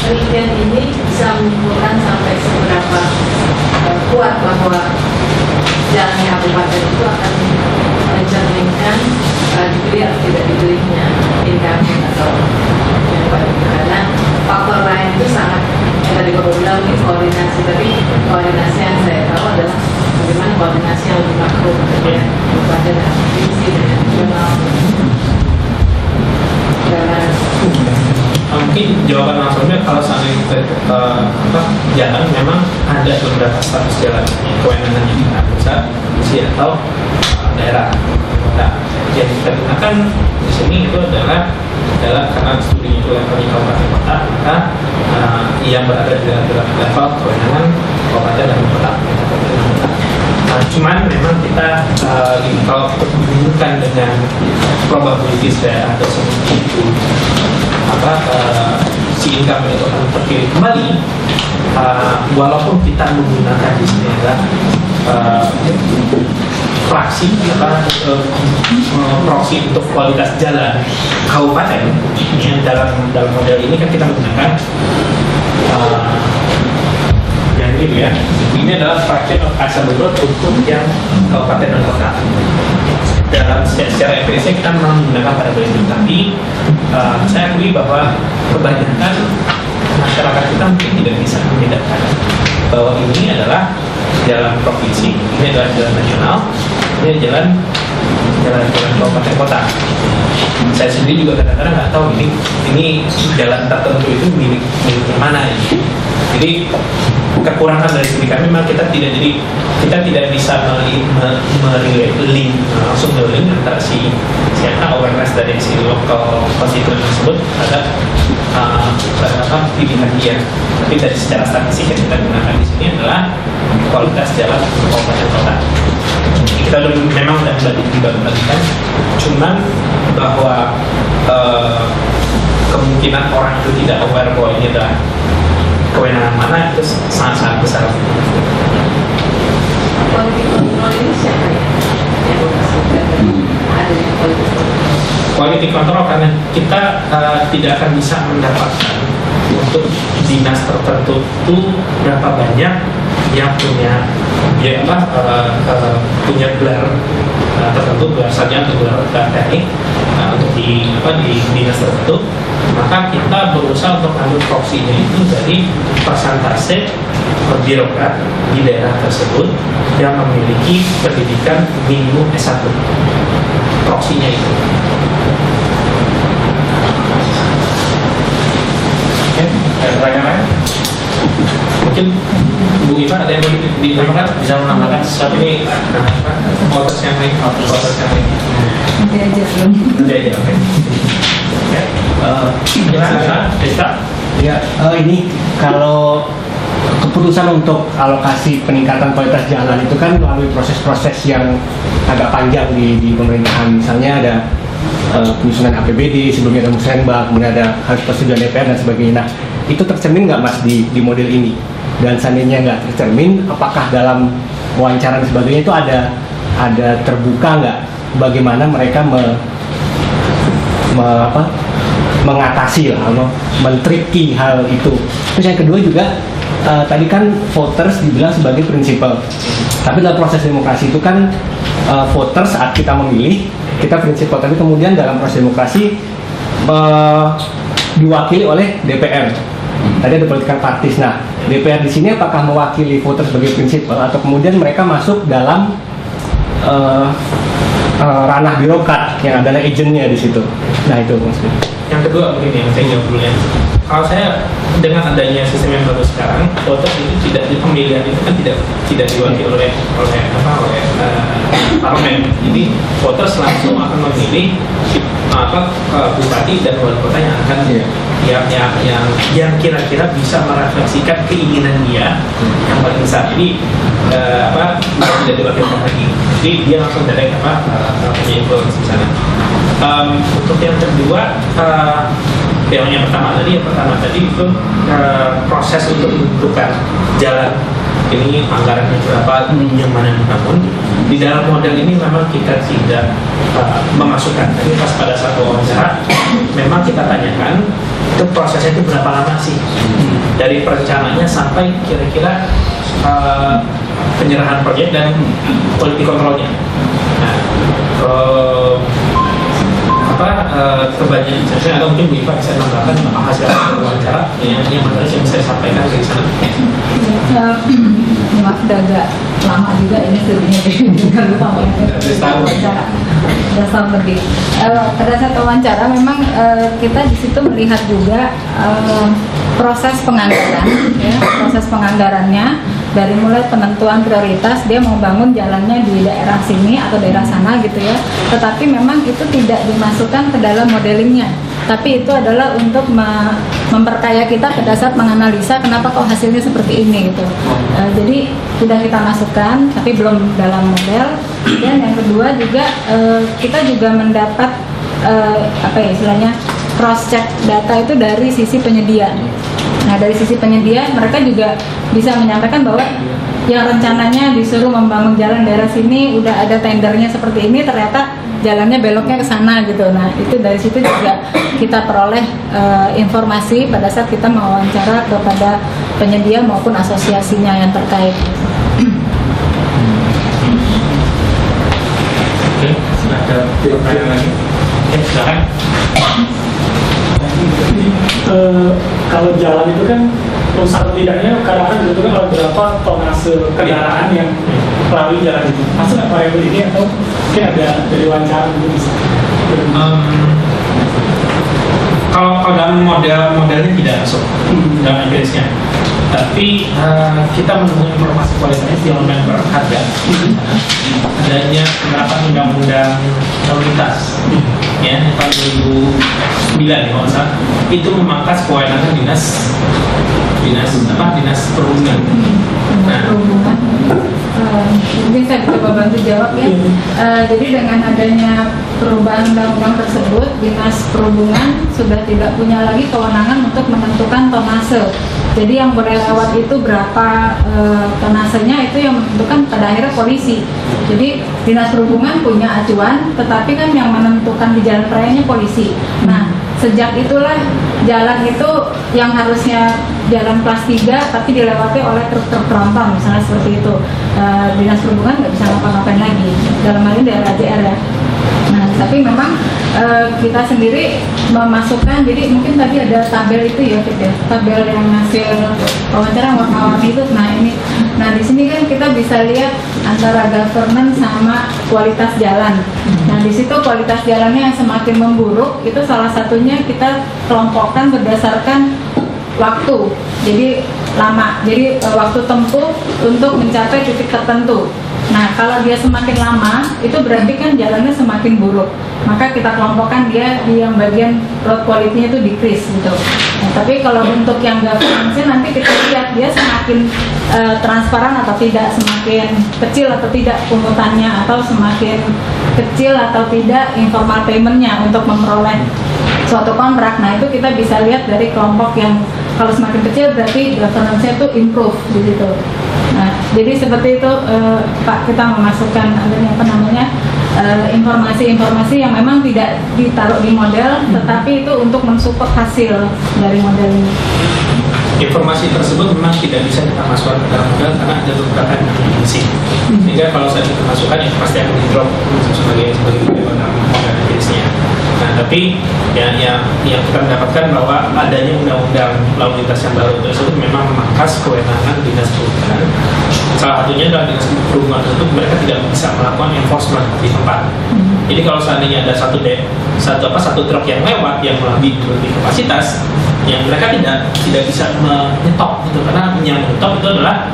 penelitian ini bisa menyimpulkan sampai seberapa kuat bahwa jalannya kabupaten itu akan mencerminkan dipilih atau tidak dipilihnya incumbent atau yang baru, karena faktor lain itu sangat yang tadi Bapak bilang ini koordinasi, tapi koordinasi yang saya tahu adalah bagaimana koordinasi yang lebih makro dengan kabupaten dan provinsi dengan nasional.
Mungkin jawaban langsungnya kalau seandainya jalan memang ada beberapa status jalan kewenangan yang kita pusat, atau daerah. Nah, yang kita gunakan di sini itu adalah karena studi itu levelnya kabupaten kota, maka yang berada di level kewenangan kabupaten dan kota. Cuman memang kita kalau membandingkan dengan probability daerah atau seperti itu si incumbent itu akan terpilih kembali, walaupun kita menggunakan di sini adalah fraksi proxy untuk kualitas jalan kabupaten yang dalam model ini kan kita menggunakan yang ini ya, ini adalah fraction of Assembled untuk yang kabupaten dan kota. Dalam secara empirisnya kita memang menggunakan variabel itu, tapi saya akui bahwa kebanyakan masyarakat kita mungkin tidak bisa membedakan bahwa ini adalah jalan provinsi, ini adalah jalan nasional, ini jalan kabupaten kota. Saya sendiri juga kadang-kadang nggak tahu ini jalan tertentu itu milik mana ini. Jadi kekurangan dari sini kami memang kita tidak bisa link langsung link antara siapa awareness dari si local constituent tersebut ada pilihan dia. Tapi dari secara statistik yang kita gunakan di sini adalah kualitas jalan kabupaten kota. Kita memang sudah dibagi-bagikan, cuman bahwa kemungkinan orang itu tidak aware bahwa ini adalah kewenangan mana itu sangat-sangat besar.
Politik kontrol ini siapa ya? Yang memastikan ada yang politik kontrol.
Politik kontrol karena kita tidak akan bisa mendapatkan untuk dinas tertentu itu berapa banyak yang punya punya gelar tertentu, gelar sarjana atau gelar teknik untuk di dinas tertentu. Maka kita berusaha untuk ambil proksinya itu dari persentase birokrat di daerah tersebut yang memiliki pendidikan minimum S1. Proksinya itu. Oke, ada pertanyaan? Mungkin Bu Iva ada yang mau ditambahkan? Bisa menambahkan sesuatu ini? Voters yang lain?
Nanti aja belum.
Nanti aja, oke. Gimana, Desta?
Ya, ini kalau keputusan untuk alokasi peningkatan kualitas jalan itu kan melalui proses-proses yang agak panjang di pemerintahan. Misalnya ada penyusunan APBD, sebelumnya ada musrenbang, kemudian ada harus persetujuan DPR dan sebagainya. Nah, itu tercermin nggak Mas di model ini? Dan seandainya nggak tercermin, apakah dalam wawancara dan sebagainya itu ada terbuka nggak bagaimana mereka mengatasi lah, men-tricky hal itu. Terus yang kedua juga tadi kan voters dibilang sebagai prinsipal, tapi dalam proses demokrasi itu kan voters saat kita memilih kita prinsipal, tapi kemudian dalam proses demokrasi diwakili oleh DPR. Tadi ada political parties. Nah, DPR di sini apakah mewakili voters sebagai prinsipal atau kemudian mereka masuk dalam ranah birokrat yang adalah agentnya di situ. Nah, itu maksudnya.
Yang kedua mungkin yang saya jawab dulu ya. Kalau saya dengan adanya sistem yang baru sekarang, voters itu tidak di pemilihan itu kan tidak diwakili oleh parlemen. Jadi voters langsung akan memilih bupati dan wali kota yang akan yang kira-kira bisa merefleksikan keinginan dia yang paling besar. Jadi tidak diwakilkan lagi. Jadi dia langsung dari punya influence di sana. Untuk yang kedua, yang pertama tadi itu proses untuk menentukan jalan ini anggarannya berapa, yang mana dibangun. Di dalam model ini memang kita tidak memasukkan. Tapi pas pada saat wawancara, memang kita tanyakan itu prosesnya itu berapa lama sih dari perencanaannya sampai kira-kira penyerahan proyek dan quality controlnya. Nah, kebanyakan saya atau mungkin Bu Iva bisa menambahkan hasil wawancara yang mana yang bisa sampaikan dari sana.
Maaf, udah agak lama juga ini sebenarnya dengan lupa wawancara. Sudah setahun lebih. Pada saat wawancara memang kita di situ melihat juga proses penganggaran, ya, proses penganggarannya dari mulai penentuan prioritas dia mau bangun jalannya di daerah sini atau daerah sana gitu ya. Tetapi memang itu tidak dimasukkan ke dalam modelingnya. Tapi itu adalah untuk memperkaya kita pada saat menganalisa kenapa kok hasilnya seperti ini gitu. Jadi sudah kita masukkan, tapi belum dalam model. Dan yang kedua juga kita juga mendapat istilahnya cross check data itu dari sisi penyedia. Nah, dari sisi penyedia mereka juga bisa menyampaikan bahwa yang rencananya disuruh membangun jalan daerah sini udah ada tendernya seperti ini, ternyata jalannya beloknya ke sana gitu. Nah, itu dari situ juga kita peroleh informasi pada saat kita mewawancara kepada penyedia maupun asosiasinya yang terkait.
Oke, ada pertanyaan lagi? Oke, silakan.
Kalau jalan itu kan rusak atau tidaknya kadang-kadang ditentukan oleh berapa tonase kendaraan yang melalui jalan itu. Masuk nggak variabel ini atau mungkin ada dari wawancara gitu bisa?
Kalau dalam modelnya tidak masuk dalam empirisnya. Tapi kita menemukan informasi kualitasnya di member harga adanya penerapan undang-undang lalu lintas ya tahun 2009 ya kalau salah, itu memangkas kewenangan dinas perhubungan. Nah,
mungkin saya coba bantu jawab ya. Jadi dengan adanya perubahan undang-undang tersebut, dinas perhubungan sudah tidak punya lagi kewenangan untuk menentukan tonase. Jadi yang boleh lewat itu berapa tonasenya itu yang menentukan pada akhirnya polisi. Jadi dinas perhubungan punya acuan, tetapi kan yang menentukan di jalan rayanya polisi. Nah, sejak itulah jalan itu yang harusnya jalan kelas 3 tapi dilewati oleh truk-truk tronton misalnya seperti itu. Dinas perhubungan nggak bisa ngapa-ngapain lagi dalam hal ini daerah AJR ya. Nah, Tapi memang kita sendiri memasukkan, jadi mungkin tadi ada tabel itu ya, Fit, ya, tabel yang hasil wawancara warna-warni itu. Nah di sini kan kita bisa lihat antara governance sama kualitas jalan. Nah di situ kualitas jalannya yang semakin memburuk itu salah satunya kita kelompokkan berdasarkan waktu, jadi lama, jadi waktu tempuh untuk mencapai titik tertentu. Nah kalau dia semakin lama itu berarti kan jalannya semakin buruk, maka kita kelompokkan dia di yang bagian road quality-nya itu decrease gitu. Nah, tapi kalau untuk yang governance-nya nanti kita lihat dia semakin transparan atau tidak, semakin kecil atau tidak pungutannya, atau semakin kecil atau tidak informal payment-nya untuk memperoleh suatu kontrak. Nah itu kita bisa lihat dari kelompok yang kalau semakin kecil berarti governance-nya itu improve di situ. Nah jadi seperti itu Pak, kita memasukkan informasi-informasi yang memang tidak ditaruh di model, tetapi itu untuk mensupport hasil dari model ini.
Informasi tersebut memang tidak bisa kita masukkan ke dalam model karena ada beberapa dimensi. Sehingga kalau saya masukkan itu pasti akan di drop sebagai model jenisnya. Nah, tapi yang kita mendapatkan bahwa adanya undang-undang lalu lintas yang baru tersebut memang memangkas kewenangan dinas perhubungan. Salah satunya adalah dinas perhubungan tersebut mereka tidak bisa melakukan enforcement di tempat. Jadi kalau seandainya ada satu truk yang lewat yang lebih kapasitas, yang mereka tidak bisa menyetop gitu, karena yang menyetop itu adalah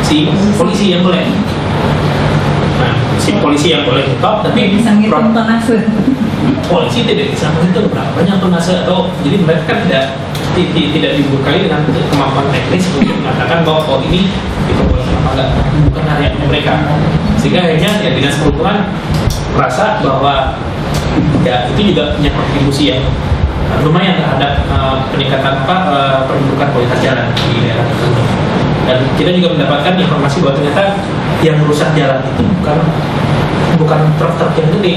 si polisi yang boleh. Nah, si polisi yang boleh menyetop, tapi
bisa ngitung tonase.
Polisi tidak bisa menghitung berapa banyak tonase, atau jadi mereka kan tidak dibekali dengan kemampuan teknis untuk mengatakan bahwa ini diperbolehkan apa enggak, bukan area mereka. Sehingga akhirnya ya dinas perhubungan merasa bahwa ya itu juga punya kontribusi yang lumayan terhadap peningkatan pendudukan kualitas jalan di daerah tertentu. Dan kita juga mendapatkan informasi bahwa ternyata yang merusak jalan itu bukan truk-truk yang gede,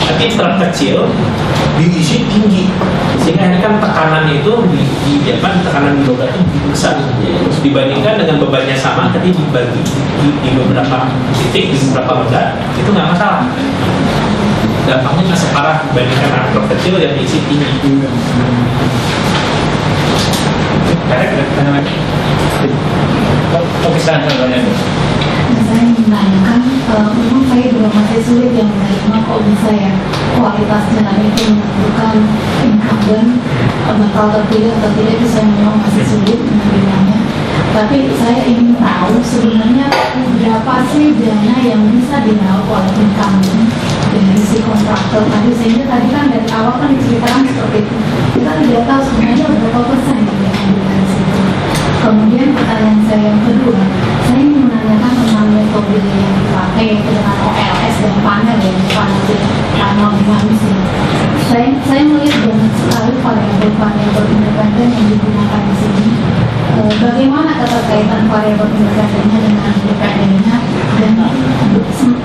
tapi truk kecil diisi tinggi, sehingga akhirnya kan tekanan itu tekanan di logat itu besar dibandingkan dengan bebannya sama, tapi dibagi di beberapa titik, di beberapa logat itu nggak masalah. Dampaknya nggak separah dibandingkan truk kecil yang diisi tinggi.
Saya menanyakan, memang saya juga masih sulit yang menerima kok bisa ya kualitas jalan itu menentukan incumbent bakal terpilih atau tidak, itu saya memang masih sulit menerimanya. Tapi saya ingin tahu sebenarnya berapa sih dana yang bisa diraup oleh incumbent dari si kontraktor tadi, sehingga tadi kan dari awal kan diceritakan seperti itu, kita tidak tahu sebenarnya berapa persen yang diambil dari situ. Kemudian pertanyaan saya yang kedua, saya ingin menanyakan tentang metode yang dipakai dengan OLS dan panel yang panel dinamis ini. Saya melihat banyak sekali variabel independen yang digunakan di sini. Bagaimana keterkaitan variabel independennya dengan independennya, dan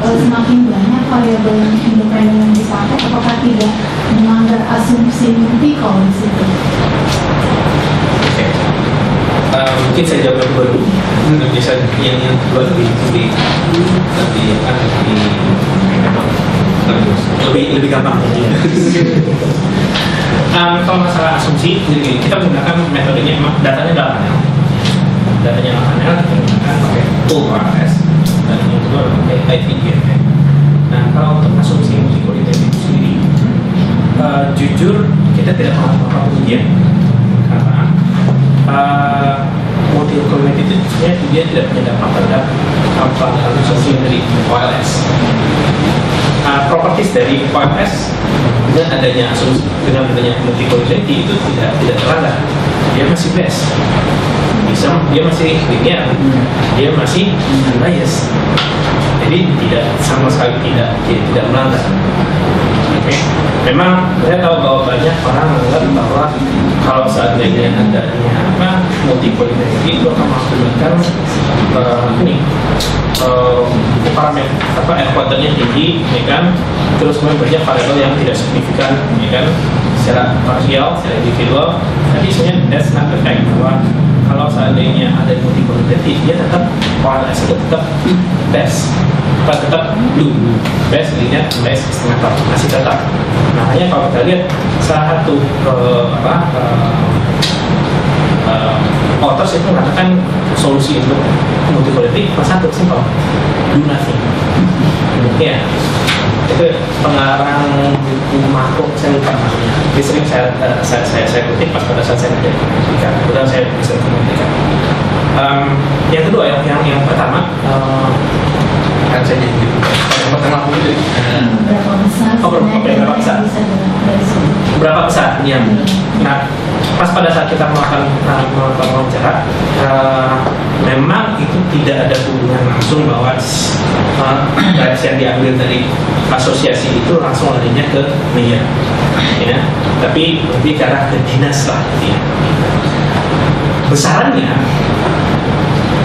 semakin banyak variabel independen yang dipakai, apakah tidak melanggar asumsi multi-call di situ?
Mungkin saya jawab yang dulu, bisa yang kedua lebih gampang. Kalau masalah asumsi, jadi kita menggunakan metodenya memang datanya dalam panel. Datanya dalam panel kita menggunakan pakai tool OLS, dan yang kedua pakai ITGF. Nah, kalau untuk asumsi multi-quality itu sendiri, jujur kita tidak melakukan ujian karena multi-quality itu sebenarnya dia tidak punya dampak terhadap asumsi dari OLS. Properties dari OLS dengan adanya asumsi, dengan adanya multi-quality itu tidak terlanggar. Dia masih best, dia masih linear, dia masih unbiased. Jadi tidak sama sekali tidak melanggar. Memang saya tahu bahwa banyak orang menganggap bahwa kalau seandainya adanya multi-quality itu akan mengakibatkan parameter air quality-nya tinggi, ya kan? Terus kemudian banyak variabel yang tidak signifikan, ya kan? Secara parsial, secara individual. Tapi sebenarnya that's not the fact, bahwa kalau seandainya ada multi qualitative, dia tetap kualitas itu tetap best, tetap best linear best estimator masih tetap. Makanya kalau kita lihat salah satu authors itu mengatakan solusi untuk multi qualitative cuma satu, simple, do nothing. Ya, itu pengarang buku makro, saya lupa namanya. Ini sering saya kutip pas pada saat saya menjadikan, kemudian saya bisa komunikasikan. Yang kedua, yang pertama, kan saya jadi yang pertama itu
Berapa besar?
berapa besar? Berapa besar? Iya. Nah, pas pada saat kita melakukan wawancara, memang itu tidak ada hubungan langsung bahwa garis yang diambil dari asosiasi itu langsung larinya ke media, ya. Tapi lebih ke arah ke dinas lah, ya. Besarannya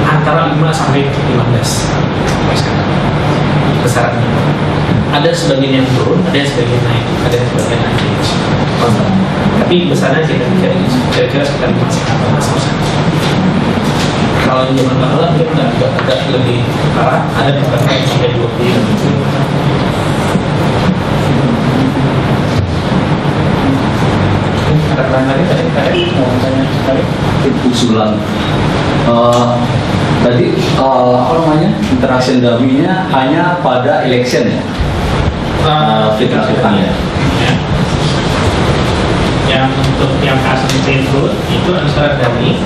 antara 5 sampai 15 besarannya. Ada sebagian yang turun, ada yang sebagian naik, ada yang sebagian naik. Tapi besarnya kira-kira sekitar 5-15%. Kalau yang zaman lalu dia agak lebih parah, ada beberapa yang sampai 20%. Ada pertanyaan tadi mau tanya tadi?
Usulan tadi apa namanya, interaction dummy-nya hanya pada election ya, fit-and-fit-an ya.
Yang untuk yang kasus itu antara dummy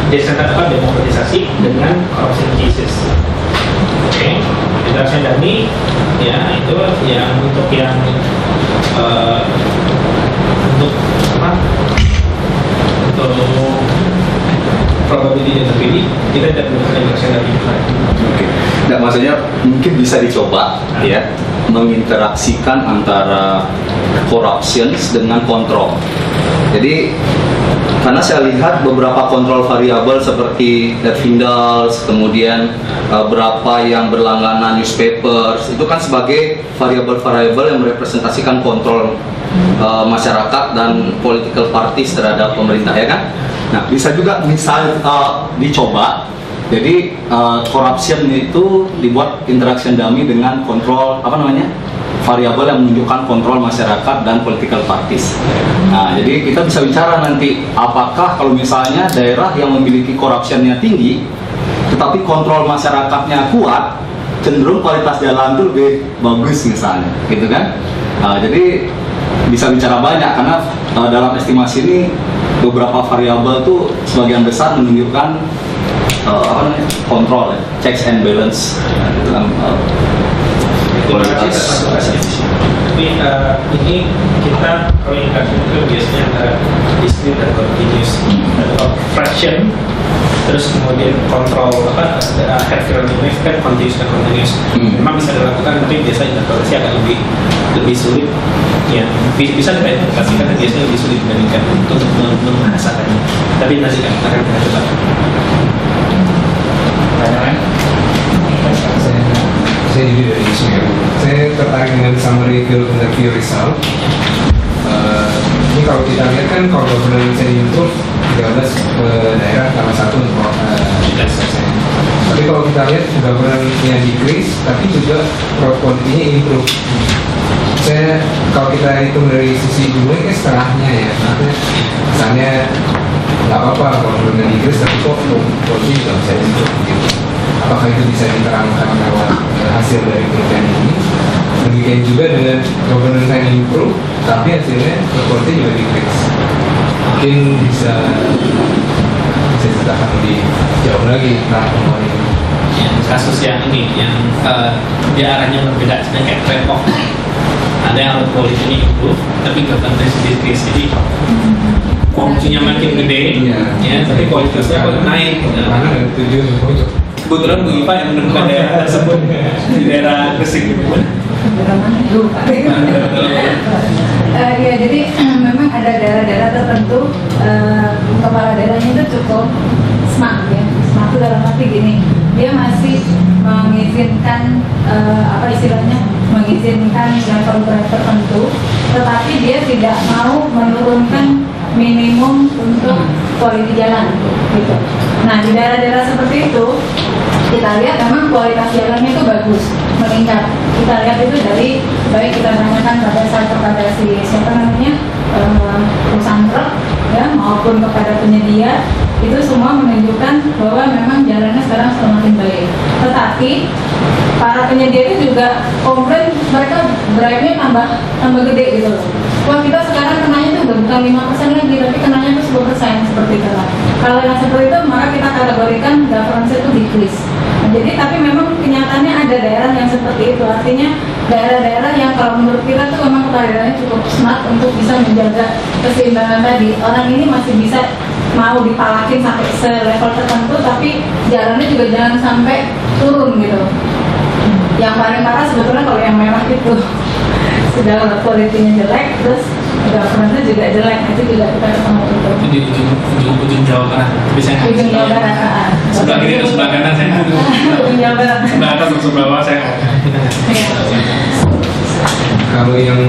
disangkakan demokratisasi dengan corruption cases. Oke, interaction dummy ya itu yang untuk untuk probability dan terpilih kita tidak menggunakan interaction dummy.
Oke. Nggak, maksudnya mungkin bisa dicoba ya menginteraksikan antara corruptions dengan kontrol. Jadi karena saya lihat beberapa kontrol variabel seperti Ervindals, kemudian berapa yang berlangganan newspapers, itu kan sebagai variabel-variabel yang merepresentasikan kontrol masyarakat dan political parties terhadap pemerintah, ya kan? Nah, bisa juga misal dicoba. Jadi corruption itu dibuat interaction dummy dengan kontrol variabel yang menunjukkan kontrol masyarakat dan political parties. Nah, jadi kita bisa bicara nanti apakah kalau misalnya daerah yang memiliki corruptionnya tinggi, tetapi kontrol masyarakatnya kuat, cenderung kualitas jalan itu lebih bagus misalnya, gitu kan? Jadi bisa bicara banyak karena dalam estimasi ini beberapa variabel tuh sebagian besar menunjukkan kontrol, ya, checks and balance dalam kualitas.
Tapi ini kita kalau interaksi itu biasanya antara discrete dan continuous, fraction, terus kemudian kontrol head dynamics kan continuous dan continuous. Memang bisa dilakukan, tapi biasanya interpretasi akan lebih sulit. Ya, bisa kita interpretasikan, tapi biasanya lebih sulit dibandingkan untuk membahasakannya. Tapi nanti akan kita coba.
Saya jadi dari Semeru. Saya tertarik dengan summary field interview result. Ini kalau kita lihat kan kalau governance yang improve 13 daerah tambah 1 untuk tapi kalau kita lihat governance-nya decrease tapi juga fraud quality-nya improve. Kalau kita hitung dari sisi jumlah kan setengahnya ya, misalnya nggak apa-apa kalau governance decrease tapi kok quality nggak bisa improve gitu. Apakah itu bisa diterangkan lewat hasil dari penelitian ini? Demikian juga dengan governance yang improve, tapi hasilnya quality juga decrease. Mungkin bisa ceritakan lebih jauh lagi tentang temuan ini.
Kasus yang ini, yang dia arahnya berbeda, sebenarnya kayak trade off. Ada yang quality-nya improve, tapi governance decrease. Jadi fungsinya makin gede, ya, tapi kualitasnya makin naik.
Karena ada tujuan untuk
Kebetulan Bu Ipa yang menemukan daerah tersebut di daerah Gresik.
Ya, jadi memang ada daerah-daerah tertentu kepala daerahnya itu cukup smart ya. Smart itu dalam arti gini, dia masih mengizinkan mengizinkan level tertentu, tetapi dia tidak mau menurunkan minimum untuk
quality jalan gitu. Nah di daerah-daerah seperti itu kita lihat memang kualitas jalannya itu bagus, meningkat. Kita lihat itu dari baik kita tanyakan kepada siapa namanya perusahaan truk ya maupun kepada penyedia, itu semua menunjukkan bahwa memang jalannya sekarang semakin baik. Tetapi para penyedia itu juga komplain mereka drive-nya tambah gede gitu loh. Wah kita sekarang kenanya itu udah bukan 5% lagi, tapi kenanya itu 10% seperti itu lah. Kalau yang seperti itu maka kita kategorikan governance itu decrease. Nah, jadi tapi memang kenyataannya ada daerah yang seperti itu. Artinya daerah-daerah yang kalau menurut kita tuh memang daerahnya cukup smart untuk bisa menjaga keseimbangan tadi. Orang ini masih bisa mau dipalakin sampai se-level tertentu, tapi jalannya juga jangan sampai turun gitu. Yang paling parah sebetulnya kalau yang merah itu sudah kualitinya jelek, terus governance juga jelek, itu juga kita ketemu itu.
Di ujung Jawa Barat, tapi saya nggak
Ujung Jawa Barat.
sebelah kiri atau sebelah kanan saya nggak tahu.
Ujung Jawa Barat.
Sebelah atas atau sebelah bawah saya nggak tahu.
Kalau yang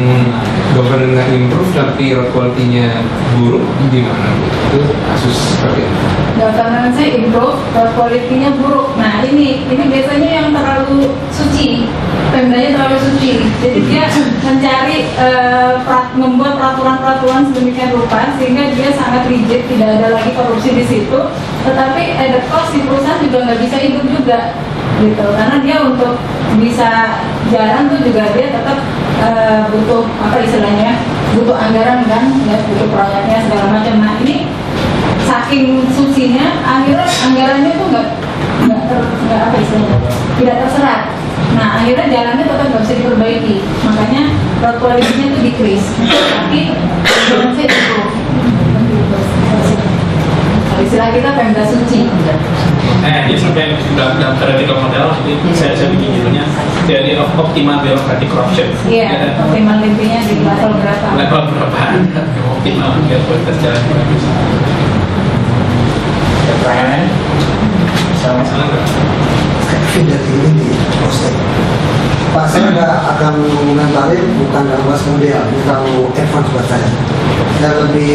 governance nggak improve tapi road quality-nya buruk, gimana Bu? Itu kasus seperti itu.
Governance-nya improve, quality-nya buruk. Nah ini biasanya yang terlalu suci, pemdanya terlalu suci. Jadi dia mencari membuat peraturan-peraturan sedemikian rupa sehingga dia sangat rigid, tidak ada lagi korupsi di situ. Tetapi ada cost si perusahaan juga nggak bisa hidup juga, gitu. Karena dia untuk bisa jalan tuh juga dia tetap butuh apa istilahnya, butuh anggaran kan, ya, butuh proyeknya segala macam. Nah ini saking sucinya akhirnya anggarannya tuh nggak apa istilahnya, tidak terserap. Nah akhirnya jalannya tetap nggak bisa diperbaiki, makanya road quality-nya itu decrease, tapi jalan saya improve. Istilah kita pemda suci.
Jadi sampai dalam theoretical model ini saya bikin judulnya Theory of Optimal Bureaucratic Corruption.
Iya, optimal intinya di level berapa?
Level berapa? Optimal biar kualitas jalan bagus.
Pertanyaan?
Sama-sama nggak?
Dari ini di proses. Pak, saya nggak akan mengomentari bukan dalam bahasa model, ini terlalu advance buat saya. Saya lebih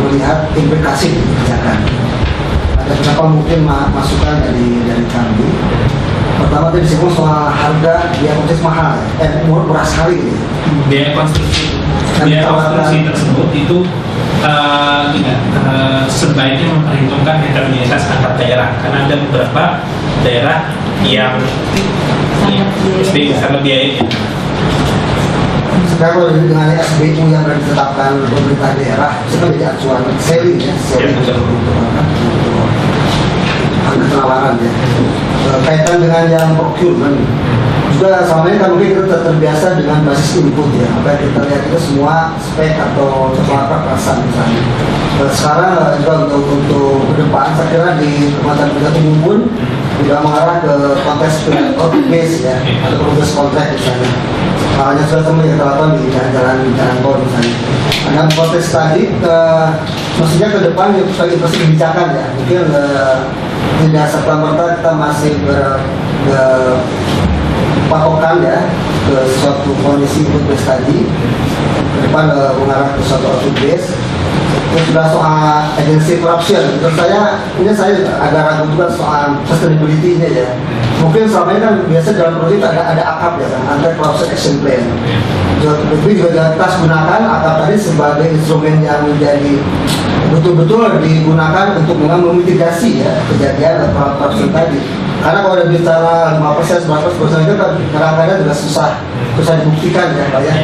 melihat implikasi kebijakan. Ada beberapa mungkin masukan dari kami. Pertama tadi disebut soal harga biaya konstruksi mahal, murah sekali. Gitu.
Biaya konstruksi tersebut itu sebaiknya memperhitungkan heterogenitas antar daerah, karena ada beberapa daerah yang sangat biayanya.
Sekarang kalau dengan SBU yang ditetapkan pemerintah daerah, itu kan jadi acuan selling ya, harga penawaran ya. Kaitan dengan yang procurement juga sama ini kan mungkin kita terbiasa dengan basis input ya, apa yang kita lihat itu semua spek atau perasaan misalnya. Sekarang juga untuk ke depan saya kira di Kementerian Pendidikan Umum pun juga mengarah ke konteks output base ya, atau progress contract misalnya. Hanya sudah teman yang terlalu di jalan tol misalnya. Dalam konteks tadi, maksudnya ke depan ya sebagai proses kebijakan ya, mungkin tidak serta-merta kita masih patokan ya ke suatu kondisi input base tadi, ke depan mengarah ke suatu output base. Terus sudah soal agency corruption, menurut saya agak ragu juga soal sustainability-nya ya. Mungkin selama ini kan biasa dalam proyek ada AKAP ya kan, anti-corruption action plan. Tapi juga kita gunakan AKAP tadi sebagai instrumen yang menjadi betul-betul digunakan untuk memitigasi ya kejadian corruption tadi. Karena kalau ada bicara 5%, 100% itu kan kadang-kadang juga susah dibuktikan ya Pak ya.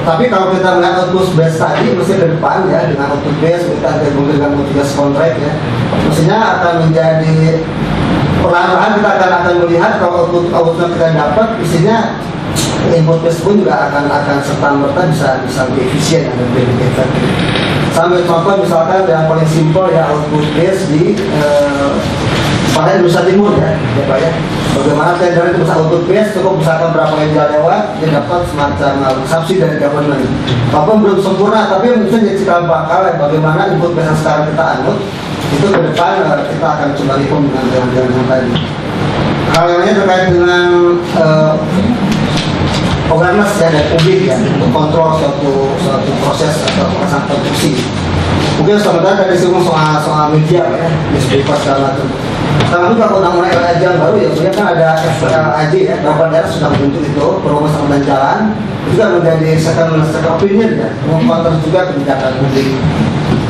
Tapi kalau kita melihat output base tadi, mesti ke depan ya dengan output base kita dengan motivasi kontrak ya, mestinya akan menjadi perlahan-lahan kita akan melihat kalau output kita dapat, mestinya input base pun juga akan serta-merta bisa lebih efisien dan lebih efektif. Sambil contoh misalkan yang paling simpel ya output base di Palembang Nusa Timur ya Pak ya. Bagaimana tender itu bisa output base, cukup misalkan berapa yang jalan lewat, dia dapat semacam subsidi dari government. Walaupun belum sempurna, tapi mungkin jadi cikal bakal ya, bagaimana input base yang sekarang kita anut, itu ke depan kita akan coba reform dengan jalan-jalan yang tadi. Hal yang lainnya terkait dengan awareness ya dari publik ya untuk kontrol suatu proses atau pelaksanaan produksi. Mungkin sementara tadi semua soal media ya, newspaper segala macam. Sekarang juga undang-undang LAJ yang baru ya, punya kan ada FLAJ ya, beberapa daerah sudah membentuk itu perumusan dan jalan, itu juga menjadi second opinion ya, memantau juga kebijakan publik.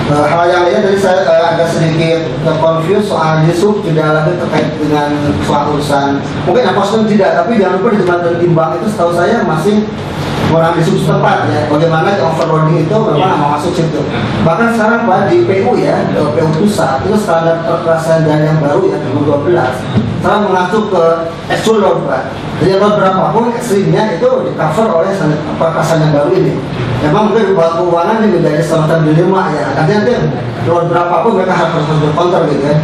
Hal yang lainnya tadi saya agak sedikit confused soal disub tidak lagi terkait dengan soal urusan mungkin enforcement tidak, tapi jangan lupa di jembatan timbang itu setahu saya masih orang disub setempat ya, bagaimana overloading itu memang mau masuk situ. Bahkan sekarang Pak di PU ya, PU pusat itu standar perkerasan jalan yang baru ya 2012 sekarang mengacu ke actual load Pak. Jadi load berapapun ekstrimnya itu di cover oleh perkerasan yang baru ini. Memang mungkin buat keuangan ini menjadi semacam dilema ya. Artinya load berapapun mereka harus berkontrol gitu ya.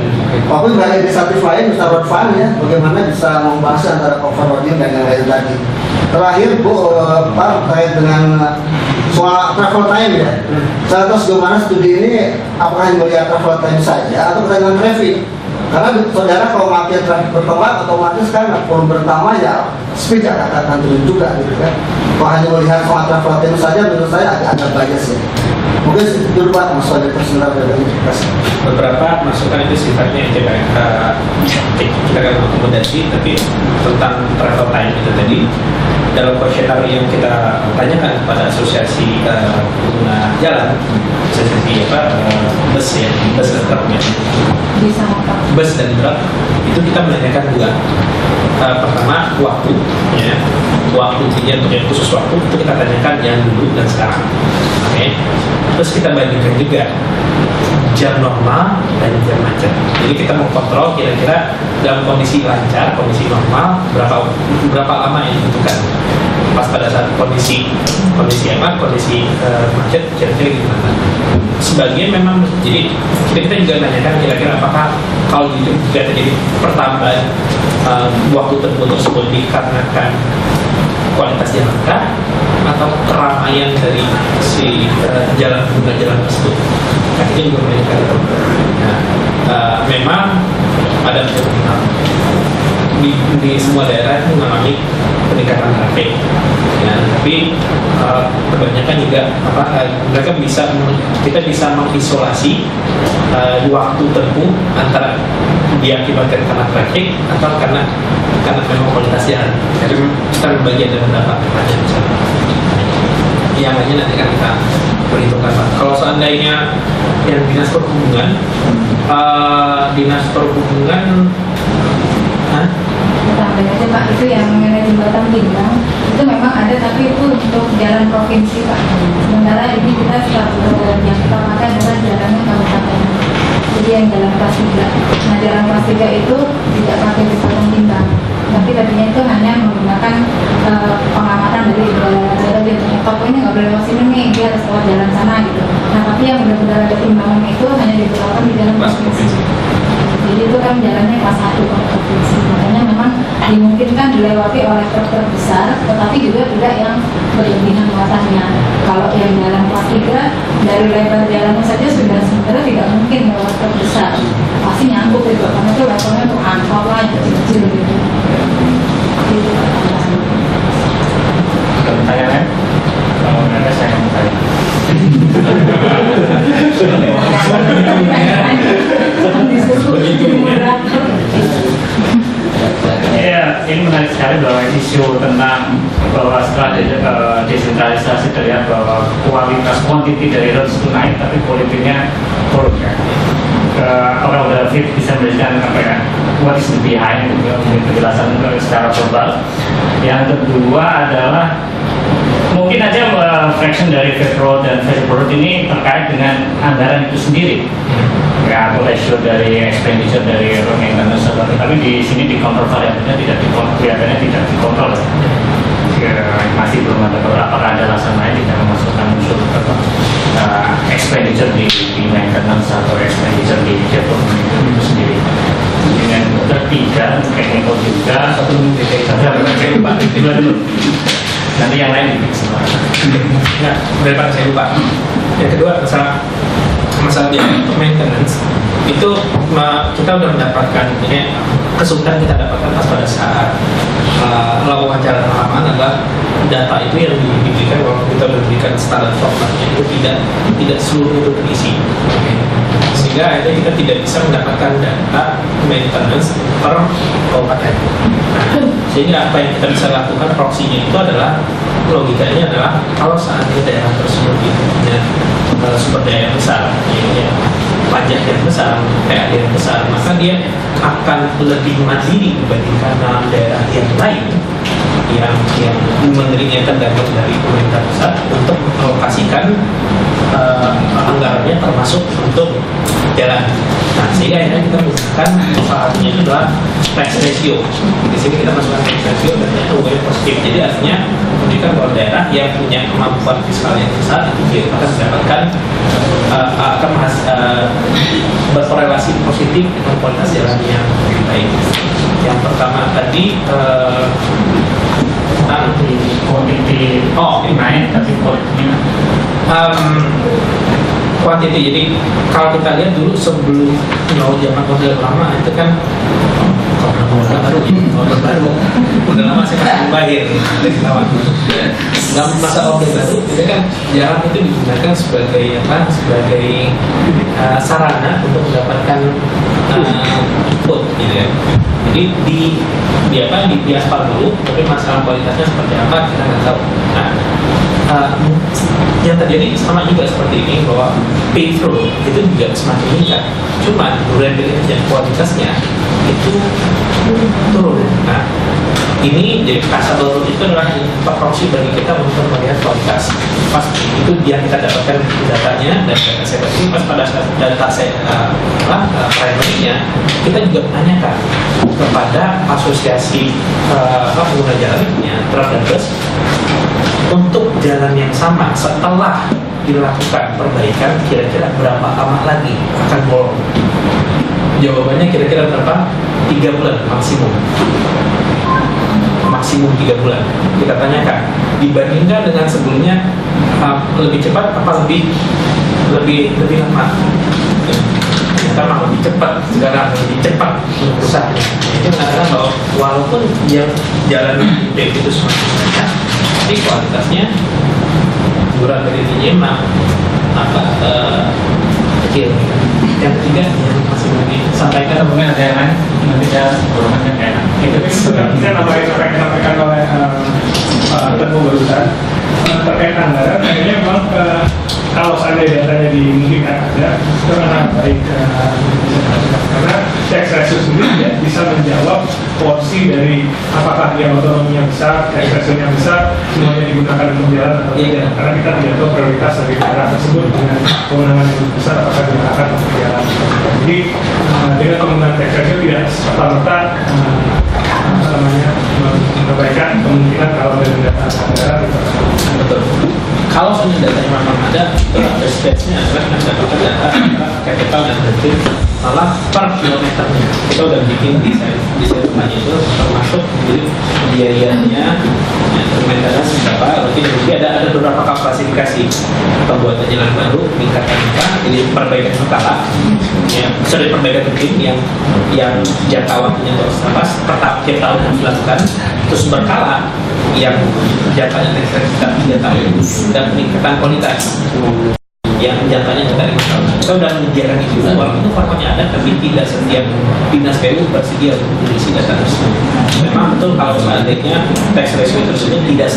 Walaupun dari inisiatif lain bisa road fund ya, bagaimana bisa membahas antara overloading dan yang lain tadi. Terakhir Bu, Pak terkait dengan soal travel time ya. Saya tahu sejauh mana studi ini apakah melihat travel time saja atau dengan traffic? Karena saudara kalau makin traffic berkembang otomatis kan volume pertama ya speed akan turun juga gitu kan. Kalau hanya melihat soal travel time saja menurut saya agak bias ya. Mungkin itu Pak masalah personal dari
beberapa masukan itu sifatnya kita akan akomodasi, tapi tentang travel time itu tadi dalam kuesioner yang kita tanyakan kepada asosiasi pengguna jalan, asosiasi bus ya, bus dan truk ya, bus dan truk itu kita menanyakan juga pertama waktu ya, waktu untuk khusus waktu itu kita tanyakan yang dulu dan sekarang, oke. Terus kita bandingkan juga jam normal dan jam macet. Jadi kita mau kontrol kira-kira dalam kondisi lancar, kondisi normal berapa lama yang dibutuhkan. Pas pada saat kondisi macet kira-kira gimana. Sebagian memang jadi kita juga nanyakan kira-kira apakah kalau gitu juga terjadi pertambahan waktu tempuh tersebut dikarenakan kualitas jalan kah atau keramaian dari si pengguna jalan tersebut. Akhirnya juga menanyakan itu. Nah, memang ada di semua daerah itu mengalami peningkatan trafik. Ya, tapi kebanyakan juga kita bisa mengisolasi waktu tempuh antara diakibatkan karena trafik atau karena memang kualitas jalan. Jadi kita membagi ada beberapa macam yang lainnya nanti akan kita perhitungkan Pak. Kalau seandainya yang dinas perhubungan
Tambahin aja Pak, itu yang mengenai jembatan timbang itu memang ada, tapi itu untuk jalan provinsi Pak. Sementara ini kita yang kita pakai adalah jalannya kabupaten. Jadi yang jalan kelas 3. Nah jalan kelas 3 itu tidak pakai jembatan timbang, tapi tadinya itu hanya menggunakan pengamatan dari daerah dia toko ini nggak boleh lewat sini nih, dia harus lewat jalan sana gitu. Nah tapi yang benar-benar ada timbangan itu hanya diberlakukan di jalan provinsi. Jadi itu kan jalannya kelas 1 provinsi. Makanya memang dimungkinkan dilewati oleh truk besar, tetapi juga tidak yang berlebihan muatannya. Kalau yang jalan kelas 3 dari lebar jalannya saja sudah sebenarnya tidak mungkin lewat truk besar. Pasti nyangkut itu, karena itu levelnya untuk angkot lah yang kecil gitu.
Ada pertanyaan? Kalau ada saya mau tanya. Ya, ini menarik sekali bahwa isu tentang bahwa setelah desentralisasi terlihat bahwa kualitas kuantiti dari roads itu naik, tapi politiknya turun ya. Apakah udah fit bisa menjelaskan apa ya? What is the behind? Mungkin penjelasan secara verbal. Yang kedua adalah mungkin aja fraction dari federal road dan federal road ini terkait dengan anggaran itu sendiri. Ya, atau ratio dari expenditure dari road maintenance, tapi di sini di kontrol variabelnya kelihatannya tidak dikontrol. Masih belum ada apakah ada alasan lain tidak memasukkan unsur expenditure di maintenance atau expenditure di development itu sendiri. Dengan ketiga, technical juga dulu. Nanti yang lain
nah, daripada saya lupa. Yang kedua masalah masalah biaya untuk maintenance itu kita udah mendapatkan kesulitan kita dapatkan pas pada saat melakukan jalan halaman adalah data itu yang diberikan waktu kita udah berikan standar formatnya itu tidak seluruh itu terisi. Sehingga akhirnya kita tidak bisa mendapatkan data maintenance per kabupaten. Sehingga apa yang kita bisa lakukan proksinya itu adalah logikanya adalah kalau seandainya daerah tersebut punya sumber daya yang besar, pajak yang besar, PAD yang besar, maka dia akan lebih mandiri dibandingkan daerah yang lain yang menerima tergantung dari pemerintah pusat untuk mengalokasikan anggarannya termasuk untuk jalan. Nah, sehingga akhirnya kita menggunakan salah satunya itu adalah tax ratio. Di sini kita masukkan tax ratio dan itu umumnya positif. Jadi artinya menunjukkan bahwa daerah yang punya kemampuan fiskal yang besar itu dia akan mendapatkan akan berkorelasi positif dengan kualitas jalan yang lebih baik. Yang pertama tadi
kuantiti naik tapi kualitasnya
kuantiti. Jadi kalau kita lihat dulu sebelum zaman model lama itu kan baru udah lama saya masih lahir nggak masa orde baru itu kan jalan itu digunakan sebagai sarana untuk mendapatkan input gitu ya. Jadi di aspal dulu, tapi masalah kualitasnya seperti apa kita nggak tahu. Nah, yang terjadi sama juga seperti ini bahwa pay through itu juga semakin meningkat. Cuma durability dan kualitasnya itu turun. Nah, ini jadi traceable itu adalah proxy bagi kita untuk melihat kualitas. Pas itu yang kita dapatkan datanya dan data saya pas pada saat data saya primary-nya kita juga menanyakan kepada asosiasi pengguna jalan punya truk dan bus untuk jalan yang sama setelah dilakukan perbaikan kira-kira berapa lama lagi akan bolong. Jawabannya kira-kira berapa? 3 bulan maksimum 3 bulan. Kita tanyakan dibandingkan dengan sebelumnya lebih cepat apa lebih lama? Ternyata lebih cepat, sekarang lebih cepat rusak. Itu mengatakan bahwa walaupun yang jalan itu semakin banyak, tapi kualitasnya durability-nya memang kecil. Yang ketiga yang masih mungkin sampaikan
mungkin ada yang lain nanti saya sebelumnya kayak
itu bisa disampaikan oleh Teguh barusan terkait anggaran. Kayaknya memang kalau seandainya datanya dimungkinkan ada itu akan baik karena tax ratio sendiri bisa menjawab porsi dari apakah yang otonominya besar, tax ratio-nya besar, semuanya digunakan untuk jalan atau tidak. Karena kita tidak tahu prioritas dari daerah tersebut dengan kewenangan yang besar apakah digunakan untuk jalan. Jadi dengan penggunaan tax ratio tidak serta-merta mengabaikan kemungkinan kalau dari data negara
betul. Kalau sebenarnya datanya memang ada, itu ada stage-nya adalah mendapatkan data capital dan budget malah per kilometernya. Kita udah bikin desain rumahnya itu termasuk biayanya, maintenance berapa. Jadi ada beberapa klasifikasi pembuatan jalan baru, meningkatkan jadi perbaikan berkala, sudah perbaikan rutin yang jangka waktunya terus tiap tahun harus dilakukan, terus berkala yang jangkanya sekitar 3 tahun dan peningkatan kualitas yang jangkanya sekitar 5 tahun. Kita sudah menyediakan itu, walaupun itu formatnya ada, tapi tidak setiap dinas PU bersedia untuk mengisi data tersebut. Memang betul kalau seandainya tax ratio tersebut tidak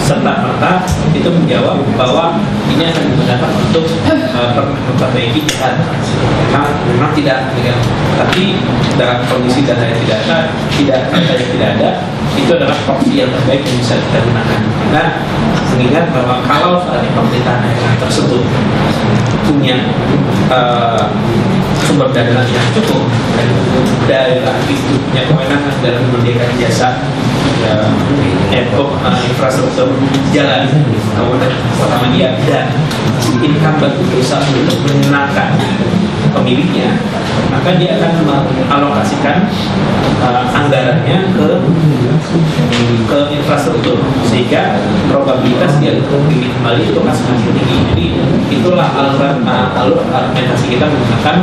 serta-merta itu menjawab bahwa ini akan digunakan untuk memperbaiki jalan. Memang tidak, tapi dalam kondisi data yang tidak ada, itu adalah opsi yang terbaik yang bisa kita gunakan. Karena mengingat bahwa kalau saatnya pemerintahan daerah tersebut punya sumber dana yang cukup dan daerah itu punya kewenangan dalam menyediakan jasa infrastruktur jalan kabupaten kota Madia dan incumbent berusaha untuk menyenangkan pemiliknya, maka dia akan mengalokasikan anggarannya ke infrastruktur, sehingga probabilitas dia untuk pilih kembali itu akan semakin tinggi. Jadi itulah alur argumentasi kita menggunakan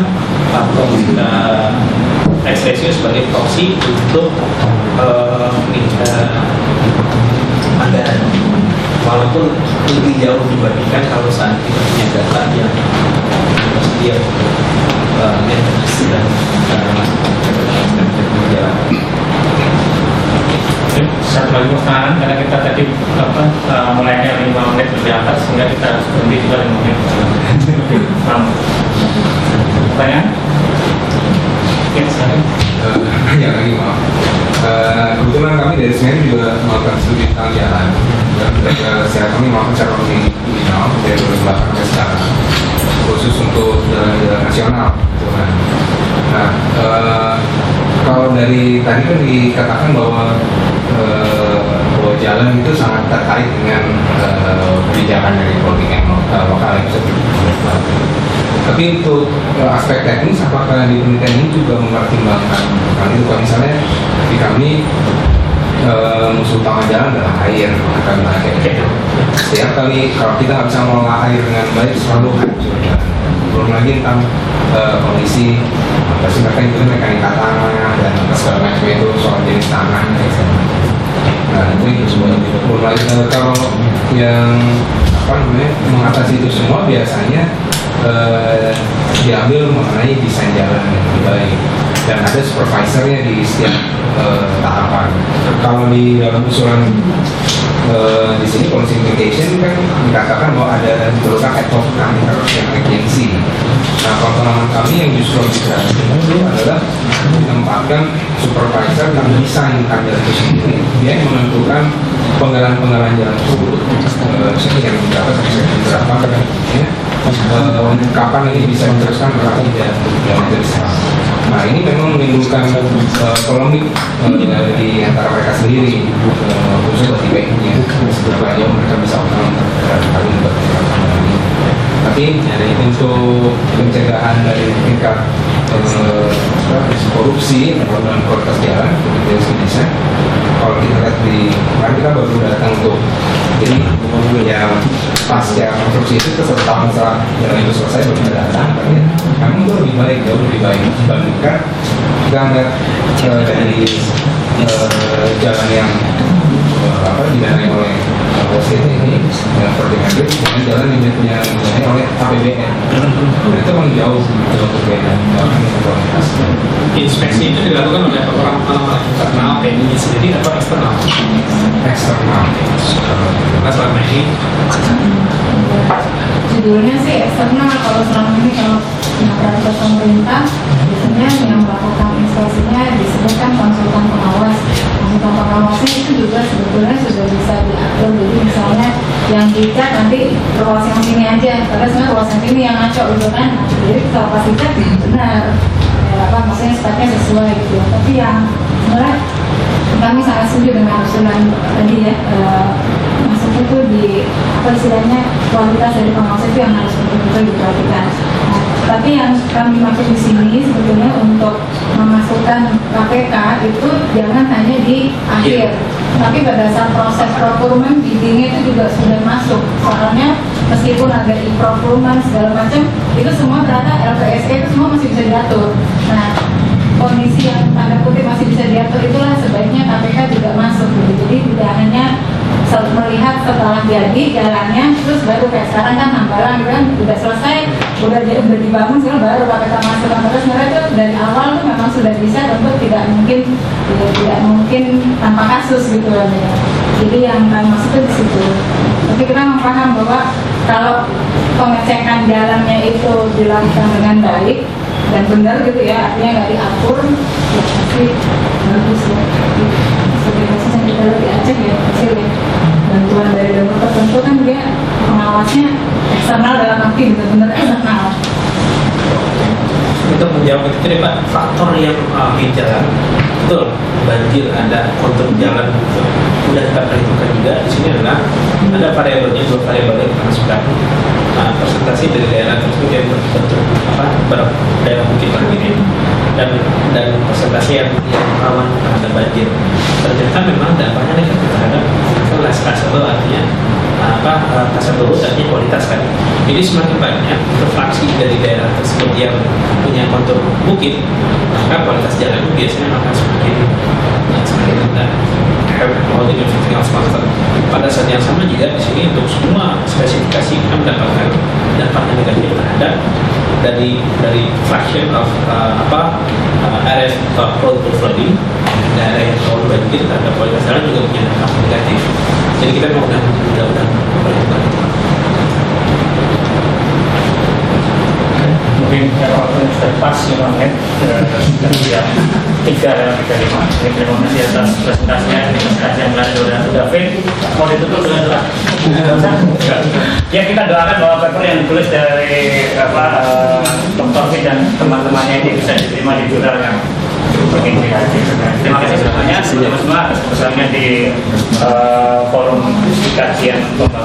tax ratio sebagai proxy untuk anggaran, walaupun lebih jauh dibandingkan kalau saat kita punya data yang dia dan
satu lagi pertanyaan, karena kita tadi mulainya 5 menit lebih atas, sehingga kita harus berhenti juga 5 menit lebih lama. Pertanyaan? Ya, sekarang.
Ya lagi maaf. Kebetulan kami dari Semen juga melakukan studi tentang jalan. Dan secara kami melakukan secara original dari 2008 sampai sekarang, khusus untuk jalan-jalan nasional. Nah, kalau dari tadi kan dikatakan bahwa jalan itu sangat terkait dengan kebijakan dari politik yang lokal yang bisa dilakukan. Tapi untuk aspek teknis, apakah di penelitian ini juga mempertimbangkan hal itu? Kalau misalnya di kami musuh utama jalan adalah air, akan air. Setiap kali kalau kita nggak bisa mengolah air dengan baik, selalu hancur. Belum lagi tentang kondisi pasti mereka itu mekanika tanah dan segala macam itu, soal jenis tanah, etc. Nah itu semuanya. Belum lagi kalau yang mengatasi itu semua biasanya diambil mengenai desain jalan yang lebih baik, dan ada supervisornya di setiap tahapan. Kalau di dalam usulan di sini policy implication kan dikatakan bahwa ada diperlukan ad hoc yang agency. Nah, pengalaman kami yang justru itu adalah menempatkan supervisor yang desain jalan itu sendiri, dia yang menentukan penggalan jalan tersebut, yang berapa kapan ini bisa diteruskan, berapa tidak diteruskan. Nah ini memang menimbulkan polemik di antara mereka sendiri, khusus di baiknya seberapa jauh mereka bisa kali ini. Tapi untuk pencegahan dari tingkat korupsi dalam kualitas jalan di Indonesia, kalau kita lihat di kemarin kita baru datang untuk jadi yang pasca konstruksi itu ke 1 tahun setelah jalan itu selesai baru kita datang, kami itu lebih baik, jauh lebih baik dibandingkan kita melihat dari jalan yang didanai oleh state ini yang Ferdinand dengan jalan yang didanai oleh APBN, dan itu memang jauh berbeda.
Inspeksi itu dilakukan oleh orang internal PNI sendiri atau eksternal?
Eksternal.
Karena selama ini
judulnya sih eksternal. Kalau selama ini kalau peraturan pemerintah biasanya yang melakukan inspeksinya disebutkan konsultan pengawas. Konsultan pengawasnya itu juga sebetulnya sudah bisa diatur. Jadi misalnya yang dicat nanti ruas yang sini aja, karena sebenarnya ruas yang sini yang ngaco gitu kan. Jadi kalau pas dicat benar, maksudnya speknya sesuai gitu. Tapi yang sebenarnya kami sangat setuju dengan usulan tadi ya, maksudnya itu di istilahnya kualitas dari pengawas itu yang harus betul-betul diperhatikan. Nah, tapi yang kami maksud di sini sebetulnya untuk memasukkan KPK itu jangan hanya di akhir, tapi pada saat proses procurement bidding itu juga sudah masuk. Soalnya meskipun ada e-procurement segala macam, itu semua ternyata LPSK itu semua masih bisa diatur. Nah, kondisi yang tanda kutip masih bisa diatur itulah sebaiknya KPK juga masuk gitu. Jadi tidak hanya melihat setelah jadi jalannya terus baru kayak sekarang kan Hambalang gitu kan udah selesai, udah dibangun sekarang baru KPK masuk. Terus mereka tuh dari awal tuh memang sudah bisa, tentu tidak mungkin tanpa kasus gitu kan ya. Jadi yang kami maksud di situ. Tapi kita memaham bahwa kalau pengecekan jalannya itu dilakukan dengan baik dan benar gitu ya, artinya nggak diatur, ya pasti bagus ya. Seperti kasus yang kita lihat di Aceh ya, hasilnya bantuan dari dokter tertentu kan dia pengawasnya eksternal dalam arti benar-benar eksternal.
Untuk menjawab itu nih Pak, faktor yang di jalan betul banjir, ada kontur jalan udah kita perhitungkan juga di sini adalah ada variabelnya, 2 variabel yang kita masukkan. Presentasi dari daerah tersebut yang banjir. Ternyata memang dampaknya negatif terhadap kelas kasabel, artinya kasabel artinya kualitas kan. Jadi semakin banyak refraksi dari daerah tersebut yang punya kontur bukit, maka kualitas jalan biasanya akan semakin rendah. Pada saat yang sama juga di sini untuk semua spesifikasi kita mendapatkan dampak negatif terhadap dari fraction of area prone flooding, daerah yang terlalu banjir terhadap kualitas jalan juga punya dampak negatif. Jadi kita mudah-mudahan memperhatikan itu.
Mungkin waktu yang sudah pas 5 menit sudah siap 3:35. Terima kasih atas presentasinya. Yang melalui David mau ditutup dengan doa. Ya, kita doakan bahwa paper yang ditulis dari Dr. Fit dan teman-temannya ini bisa diterima di jurnal yang berinspirasi. Terima kasih semuanya. Semua atas kebersamaan di forum kajian pembangunan.